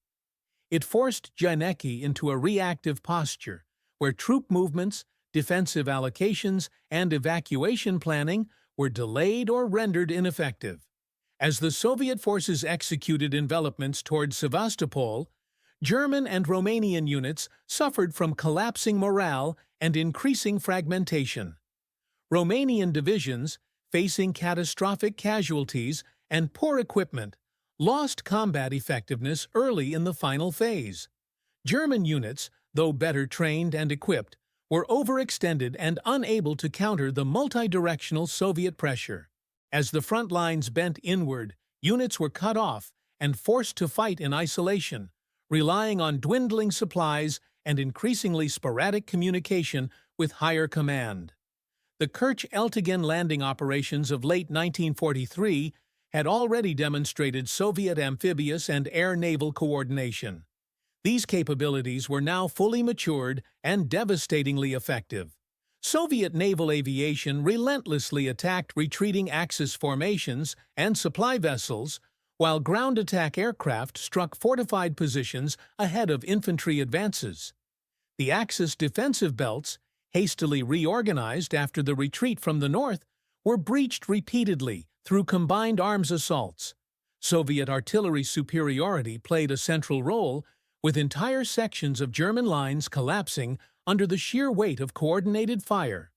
It forced Jaenecke into a reactive posture, where troop movements, defensive allocations, and evacuation planning were delayed or rendered ineffective. As the Soviet forces executed envelopments toward Sevastopol, German and Romanian units suffered from collapsing morale and increasing fragmentation. Romanian divisions, facing catastrophic casualties and poor equipment, lost combat effectiveness early in the final phase. German units, though better trained and equipped, were overextended and unable to counter the multi-directional Soviet pressure. As the front lines bent inward, units were cut off and forced to fight in isolation, relying on dwindling supplies and increasingly sporadic communication with higher command. The Kerch-Eltigen landing operations of late 1943 had already demonstrated Soviet amphibious and air-naval coordination. These capabilities were now fully matured and devastatingly effective. Soviet naval aviation relentlessly attacked retreating Axis formations and supply vessels, while ground attack aircraft struck fortified positions ahead of infantry advances. The Axis defensive belts, hastily reorganized after the retreat from the north, were breached repeatedly through combined arms assaults. Soviet artillery superiority played a central role, with entire sections of German lines collapsing under the sheer weight of coordinated fire.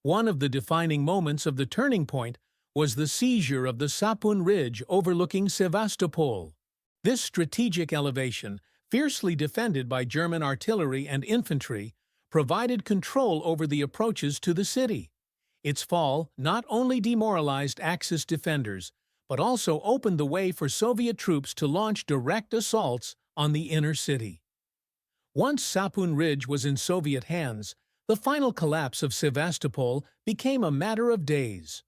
One of the defining moments of the turning point was the seizure of the Sapun Ridge overlooking Sevastopol. This strategic elevation, fiercely defended by German artillery and infantry, provided control over the approaches to the city. Its fall not only demoralized Axis defenders, but also opened the way for Soviet troops to launch direct assaults on the inner city. Once Sapun Ridge was in Soviet hands, the final collapse of Sevastopol became a matter of days.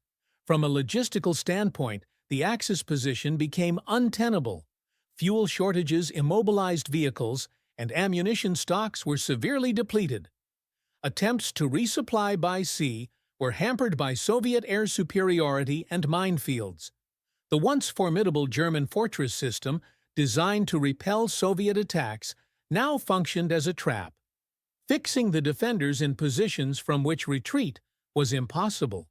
From a logistical standpoint, the Axis position became untenable. Fuel shortages immobilized vehicles, and ammunition stocks were severely depleted. Attempts to resupply by sea were hampered by Soviet air superiority and minefields. The once formidable German fortress system, designed to repel Soviet attacks, now functioned as a trap. Fixing the defenders in positions from which retreat was impossible.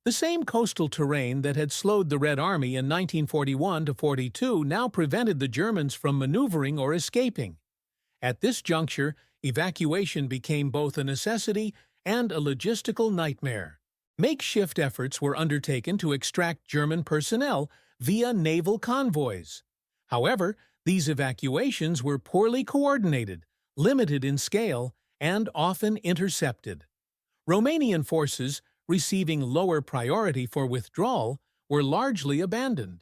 The same coastal terrain that had slowed the Red Army in 1941-42 now prevented the Germans from maneuvering or escaping. At this juncture, evacuation became both a necessity and a logistical nightmare. Makeshift efforts were undertaken to extract German personnel via naval convoys. However, these evacuations were poorly coordinated, limited in scale, and often intercepted. Romanian forces, receiving lower priority for withdrawal, were largely abandoned.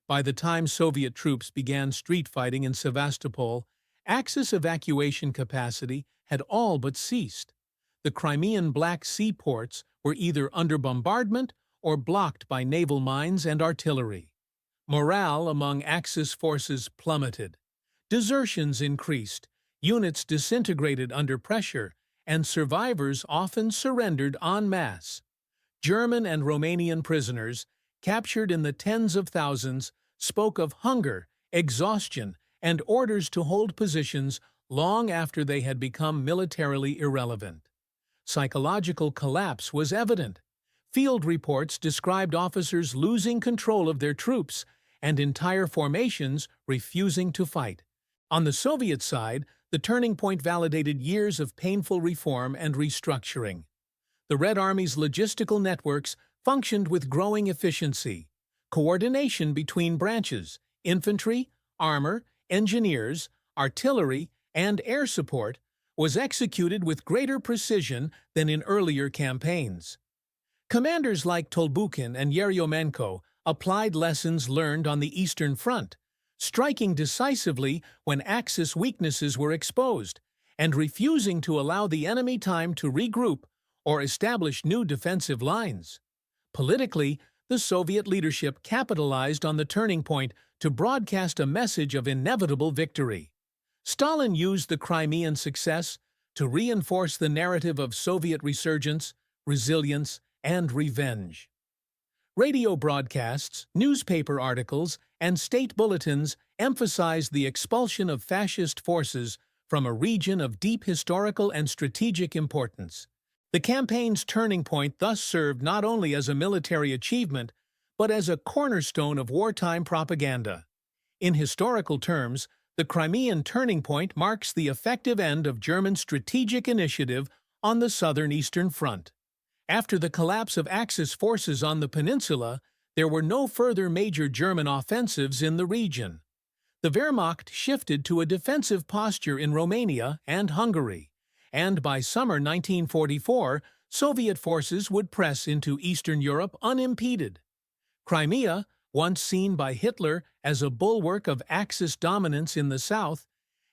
By the time Soviet troops began street fighting in Sevastopol, Axis evacuation capacity had all but ceased. The Crimean Black Sea ports were either under bombardment or blocked by naval mines and artillery. Morale among Axis forces plummeted. Desertions increased, units disintegrated under pressure, and survivors often surrendered en masse. German and Romanian prisoners, captured in the tens of thousands, spoke of hunger, exhaustion, and orders to hold positions long after they had become militarily irrelevant. Psychological collapse was evident. Field reports described officers losing control of their troops and entire formations refusing to fight. On the Soviet side, the turning point validated years of painful reform and restructuring. The Red Army's logistical networks functioned with growing efficiency. Coordination between branches, infantry, armor, engineers, artillery, and air support was executed with greater precision than in earlier campaigns. Commanders like Tolbukin and Yeryomenko applied lessons learned on the Eastern Front, striking decisively when Axis weaknesses were exposed, and refusing to allow the enemy time to regroup or establish new defensive lines. Politically, the Soviet leadership capitalized on the turning point to broadcast a message of inevitable victory. Stalin used the Crimean success to reinforce the narrative of Soviet resurgence, resilience, and revenge. Radio broadcasts, newspaper articles, and state bulletins emphasized the expulsion of fascist forces from a region of deep historical and strategic importance. The campaign's turning point thus served not only as a military achievement, but as a cornerstone of wartime propaganda. In historical terms, the Crimean turning point marks the effective end of German strategic initiative on the southern Eastern Front. After the collapse of Axis forces on the peninsula, there were no further major German offensives in the region. The Wehrmacht shifted to a defensive posture in Romania and Hungary, and by summer 1944, Soviet forces would press into Eastern Europe unimpeded. Crimea, once seen by Hitler as a bulwark of Axis dominance in the south,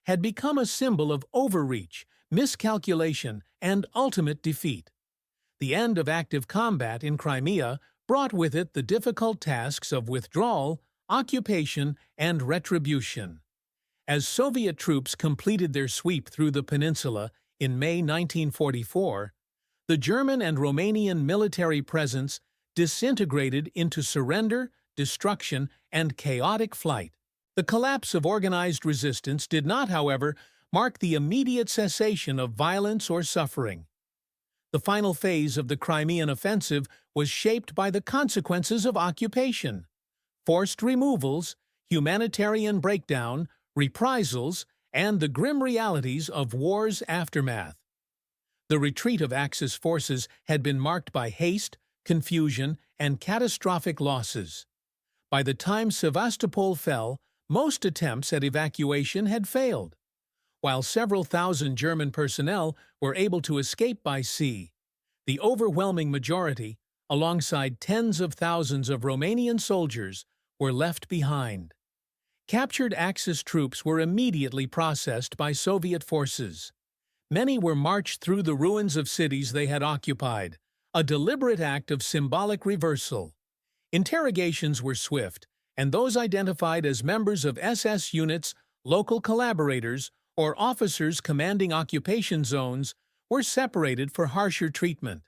had become a symbol of overreach, miscalculation, and ultimate defeat. The end of active combat in Crimea brought with it the difficult tasks of withdrawal, occupation, and retribution. As Soviet troops completed their sweep through the peninsula in May 1944, the German and Romanian military presence disintegrated into surrender, destruction, and chaotic flight. The collapse of organized resistance did not, however, mark the immediate cessation of violence or suffering. The final phase of the Crimean offensive was shaped by the consequences of occupation: forced removals, humanitarian breakdown, reprisals, and the grim realities of war's aftermath. The retreat of Axis forces had been marked by haste, confusion, and catastrophic losses. By the time Sevastopol fell, most attempts at evacuation had failed. While several thousand German personnel were able to escape by sea, the overwhelming majority, alongside tens of thousands of Romanian soldiers, were left behind. Captured Axis troops were immediately processed by Soviet forces. Many were marched through the ruins of cities they had occupied, a deliberate act of symbolic reversal. Interrogations were swift, and those identified as members of SS units, local collaborators, or officers commanding occupation zones were separated for harsher treatment.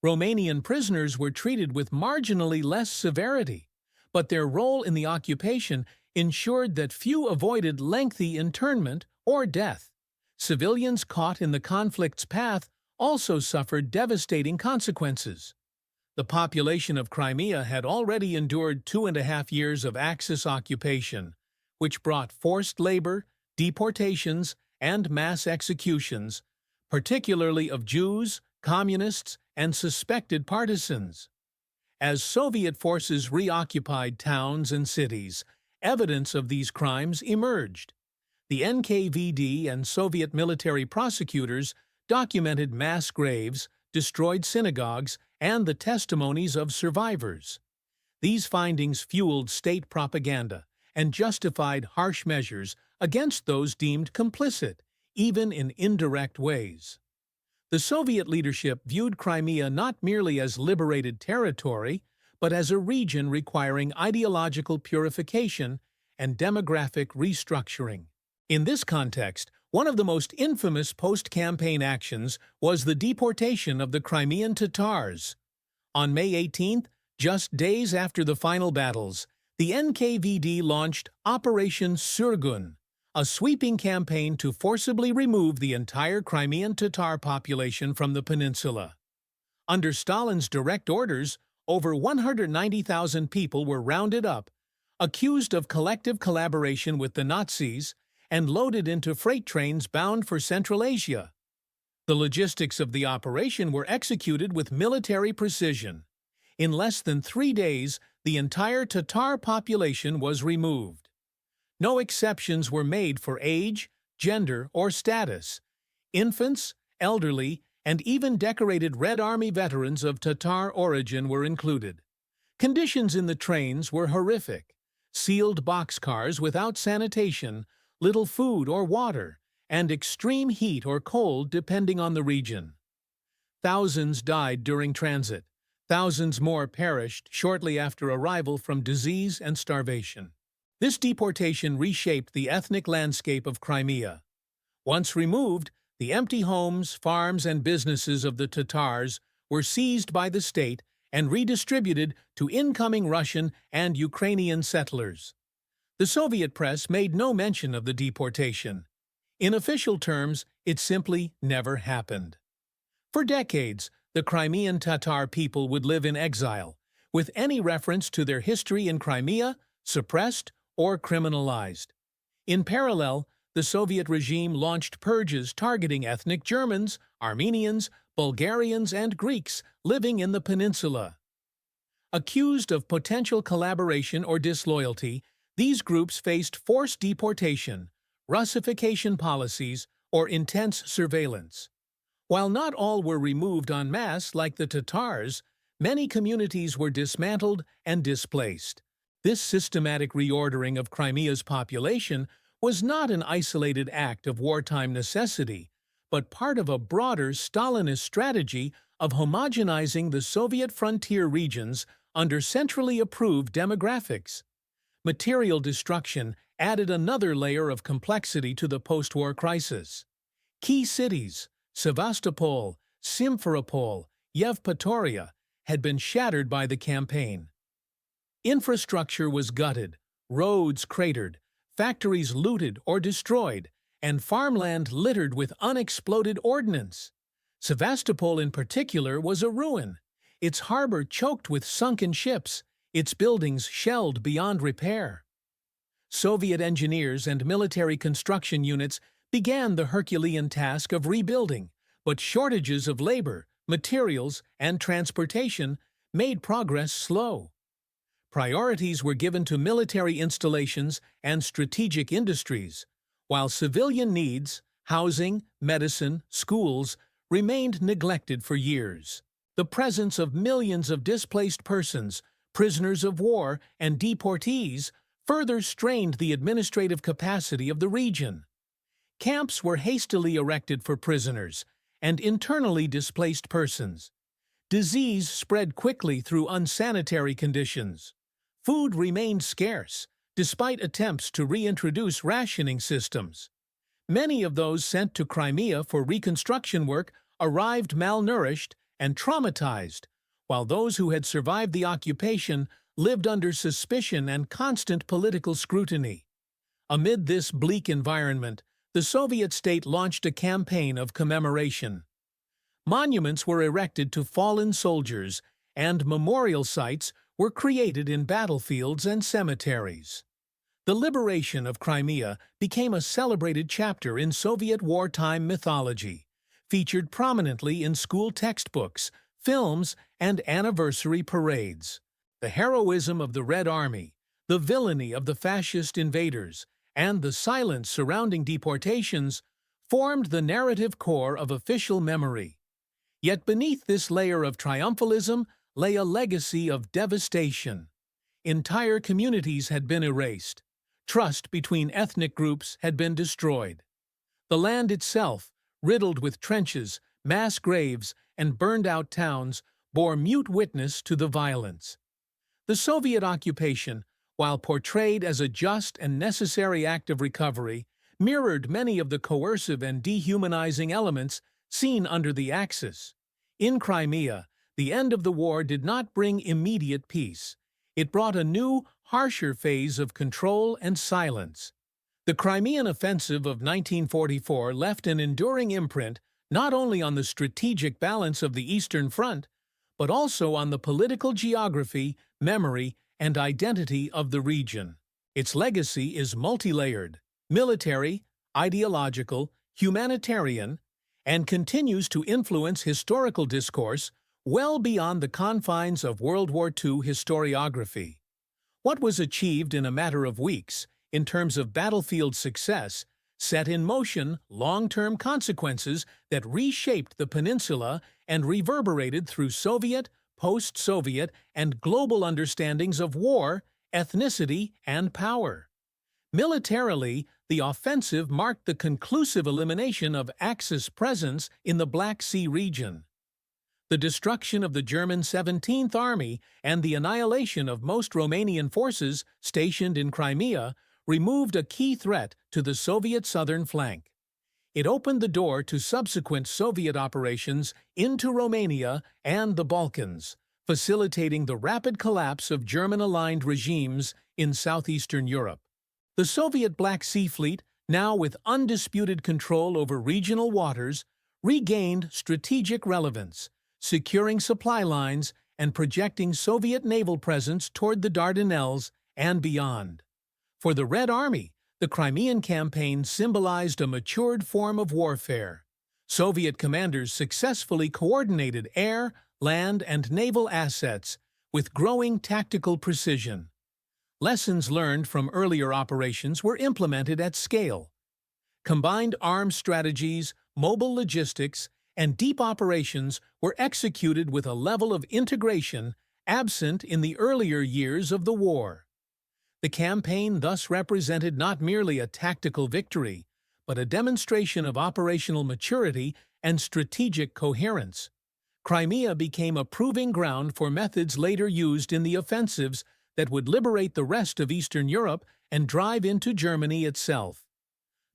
Romanian prisoners were treated with marginally less severity, but their role in the occupation ensured that few avoided lengthy internment or death. Civilians caught in the conflict's path also suffered devastating consequences. The population of Crimea had already endured 2.5 years of Axis occupation, which brought forced labor, deportations, and mass executions, particularly of Jews, communists, and suspected partisans. As Soviet forces reoccupied towns and cities, evidence of these crimes emerged. The NKVD and Soviet military prosecutors documented mass graves, destroyed synagogues, and the testimonies of survivors. These findings fueled state propaganda and justified harsh measures against those deemed complicit, even in indirect ways. The Soviet leadership viewed Crimea not merely as liberated territory, but as a region requiring ideological purification and demographic restructuring. In this context, one of the most infamous post-campaign actions was the deportation of the Crimean Tatars. On May 18th, just days after the final battles, the NKVD launched Operation Surgun, a sweeping campaign to forcibly remove the entire Crimean Tatar population from the peninsula. Under Stalin's direct orders, over 190,000 people were rounded up, accused of collective collaboration with the Nazis, and loaded into freight trains bound for Central Asia. The logistics of the operation were executed with military precision. In less than 3 days, the entire Tatar population was removed. No exceptions were made for age, gender, or status. Infants, elderly, and even decorated Red Army veterans of Tatar origin were included. Conditions in the trains were horrific. Sealed boxcars without sanitation, little food or water, and extreme heat or cold depending on the region. Thousands died during transit. Thousands more perished shortly after arrival from disease and starvation. This deportation reshaped the ethnic landscape of Crimea. Once removed, the empty homes, farms, and businesses of the Tatars were seized by the state and redistributed to incoming Russian and Ukrainian settlers. The Soviet press made no mention of the deportation. In official terms, it simply never happened. For decades, the Crimean Tatar people would live in exile, with any reference to their history in Crimea suppressed or criminalized. In parallel, the Soviet regime launched purges targeting ethnic Germans, Armenians, Bulgarians, and Greeks living in the peninsula. Accused of potential collaboration or disloyalty, these groups faced forced deportation, Russification policies, or intense surveillance. While not all were removed en masse like the Tatars, many communities were dismantled and displaced. This systematic reordering of Crimea's population was not an isolated act of wartime necessity, but part of a broader Stalinist strategy of homogenizing the Soviet frontier regions under centrally approved demographics. Material destruction added another layer of complexity to the post-war crisis. Key cities, Sevastopol, Simferopol, Yevpatoria, had been shattered by the campaign. Infrastructure was gutted, roads cratered, factories looted or destroyed, and farmland littered with unexploded ordnance. Sevastopol in particular was a ruin, its harbor choked with sunken ships, its buildings shelled beyond repair. Soviet engineers and military construction units began the Herculean task of rebuilding, but shortages of labor, materials, and transportation made progress slow. Priorities were given to military installations and strategic industries, while civilian needs, housing, medicine, schools, remained neglected for years. The presence of millions of displaced persons, prisoners of war, and deportees further strained the administrative capacity of the region. Camps were hastily erected for prisoners and internally displaced persons. Disease spread quickly through unsanitary conditions. Food remained scarce, despite attempts to reintroduce rationing systems. Many of those sent to Crimea for reconstruction work arrived malnourished and traumatized, while those who had survived the occupation lived under suspicion and constant political scrutiny. Amid this bleak environment, the Soviet state launched a campaign of commemoration. Monuments were erected to fallen soldiers, and memorial sites were created in battlefields and cemeteries. The liberation of Crimea became a celebrated chapter in Soviet wartime mythology, featured prominently in school textbooks, films, and anniversary parades. The heroism of the Red Army, the villainy of the fascist invaders, and the silence surrounding deportations formed the narrative core of official memory. Yet beneath this layer of triumphalism lay a legacy of devastation. Entire communities had been erased. Trust between ethnic groups had been destroyed. The land itself, riddled with trenches, mass graves, and burned-out towns, bore mute witness to the violence. The Soviet occupation, while portrayed as a just and necessary act of recovery, mirrored many of the coercive and dehumanizing elements seen under the Axis. In Crimea, the end of the war did not bring immediate peace. It brought a new, harsher phase of control and silence. The Crimean Offensive of 1944 left an enduring imprint not only on the strategic balance of the Eastern Front, but also on the political geography, memory, and identity of the region. Its legacy is multi-layered, military, ideological, humanitarian, and continues to influence historical discourse well beyond the confines of World War II historiography. What was achieved in a matter of weeks, in terms of battlefield success, set in motion long-term consequences that reshaped the peninsula and reverberated through Soviet, post-Soviet, and global understandings of war, ethnicity, and power. Militarily, the offensive marked the conclusive elimination of Axis presence in the Black Sea region. The destruction of the German 17th Army and the annihilation of most Romanian forces stationed in Crimea removed a key threat to the Soviet southern flank. It opened the door to subsequent Soviet operations into Romania and the Balkans, facilitating the rapid collapse of German-aligned regimes in southeastern Europe. The Soviet Black Sea Fleet, now with undisputed control over regional waters, regained strategic relevance, securing supply lines and projecting Soviet naval presence toward the Dardanelles and beyond. For the Red Army, the Crimean campaign symbolized a matured form of warfare. Soviet commanders successfully coordinated air, land, and naval assets with growing tactical precision. Lessons learned from earlier operations were implemented at scale. Combined arms strategies, mobile logistics, and deep operations were executed with a level of integration absent in the earlier years of the war. The campaign thus represented not merely a tactical victory, but a demonstration of operational maturity and strategic coherence. Crimea became a proving ground for methods later used in the offensives that would liberate the rest of Eastern Europe and drive into Germany itself.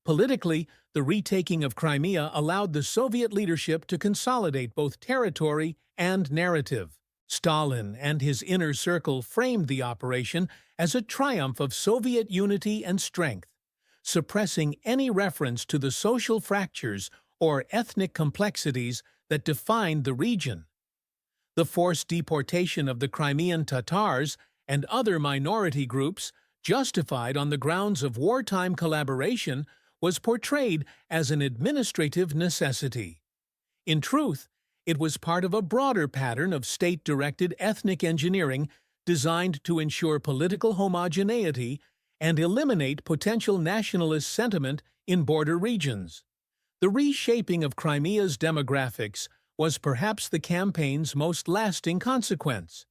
Politically, the retaking of Crimea allowed the Soviet leadership to consolidate both territory and narrative. Stalin and his inner circle framed the operation as a triumph of Soviet unity and strength, suppressing any reference to the social fractures or ethnic complexities that defined the region. The forced deportation of the Crimean Tatars and other minority groups, justified on the grounds of wartime collaboration, was portrayed as an administrative necessity. In truth, it was part of a broader pattern of state-directed ethnic engineering designed to ensure political homogeneity and eliminate potential nationalist sentiment in border regions. The reshaping of Crimea's demographics was perhaps the campaign's most lasting consequence.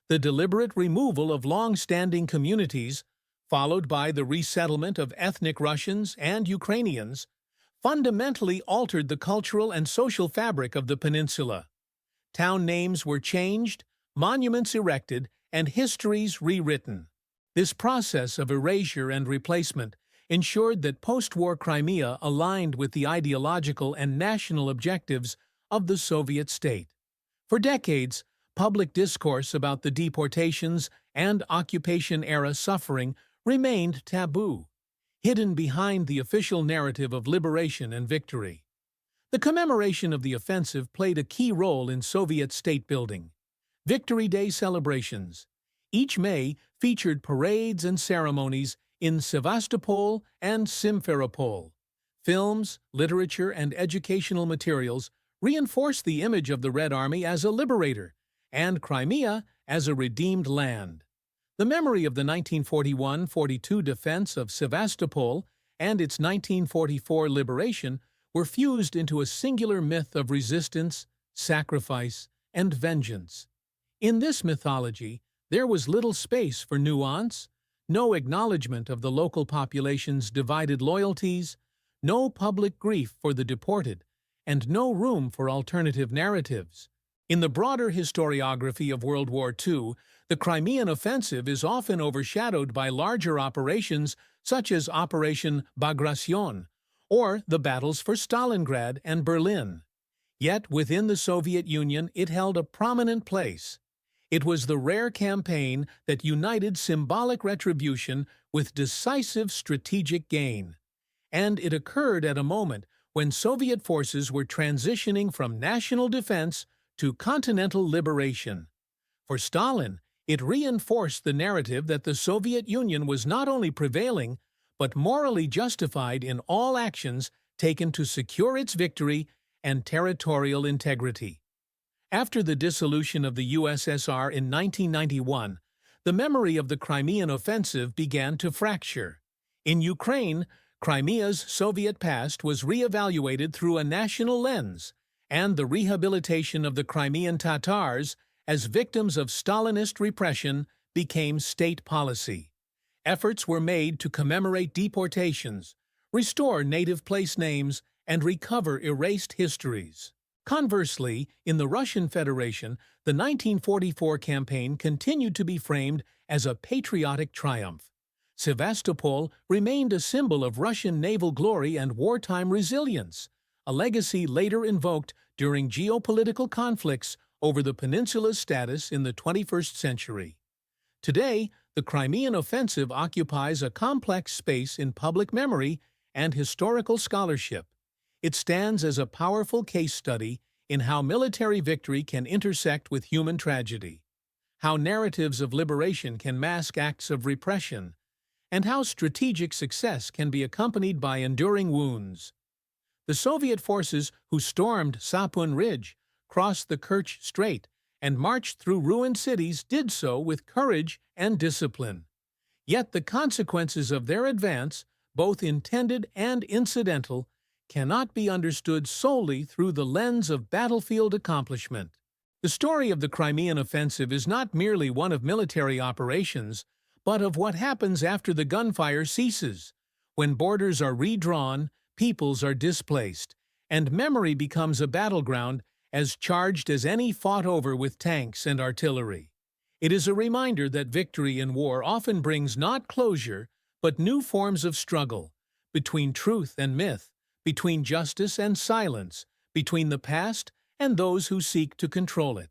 The deliberate removal of long-standing communities, followed by the resettlement of ethnic Russians and Ukrainians, fundamentally altered the cultural and social fabric of the peninsula. Town names were changed, monuments erected, and histories rewritten. This process of erasure and replacement ensured that post-war Crimea aligned with the ideological and national objectives of the Soviet state. For decades, public discourse about the deportations and occupation-era suffering remained taboo, hidden behind the official narrative of liberation and victory. The commemoration of the offensive played a key role in Soviet state-building. Victory Day celebrations, each May, featured parades and ceremonies in Sevastopol and Simferopol. Films, literature, and educational materials reinforce the image of the Red Army as a liberator and Crimea as a redeemed land. The memory of the 1941-42 defense of Sevastopol and its 1944 liberation were fused into a singular myth of resistance, sacrifice, and vengeance. In this mythology, there was little space for nuance, no acknowledgement of the local population's divided loyalties, no public grief for the deported, and no room for alternative narratives. In the broader historiography of World War II, the Crimean offensive is often overshadowed by larger operations such as Operation Bagration or the battles for Stalingrad and Berlin. Yet within the Soviet Union it held a prominent place. It was the rare campaign that united symbolic retribution with decisive strategic gain. And it occurred at a moment when Soviet forces were transitioning from national defense to continental liberation. For Stalin, it reinforced the narrative that the Soviet Union was not only prevailing, but morally justified in all actions taken to secure its victory and territorial integrity. After the dissolution of the USSR in 1991, the memory of the Crimean offensive began to fracture. In Ukraine, Crimea's Soviet past was re-evaluated through a national lens, and the rehabilitation of the Crimean Tatars as victims of Stalinist repression became state policy. Efforts were made to commemorate deportations, restore native place names, and recover erased histories. Conversely, in the Russian Federation, the 1944 campaign continued to be framed as a patriotic triumph. Sevastopol remained a symbol of Russian naval glory and wartime resilience, a legacy later invoked during geopolitical conflicts over the peninsula's status in the 21st century. Today, the Crimean offensive occupies a complex space in public memory and historical scholarship. It stands as a powerful case study in how military victory can intersect with human tragedy, how narratives of liberation can mask acts of repression, and how strategic success can be accompanied by enduring wounds. The Soviet forces who stormed Sapun Ridge, crossed the Kerch Strait, and marched through ruined cities did so with courage and discipline. Yet the consequences of their advance, both intended and incidental, cannot be understood solely through the lens of battlefield accomplishment. The story of the Crimean offensive is not merely one of military operations, but of what happens after the gunfire ceases, when borders are redrawn, peoples are displaced, and memory becomes a battleground as charged as any fought over with tanks and artillery. It is a reminder that victory in war often brings not closure, but new forms of struggle, between truth and myth, between justice and silence, between the past and those who seek to control it.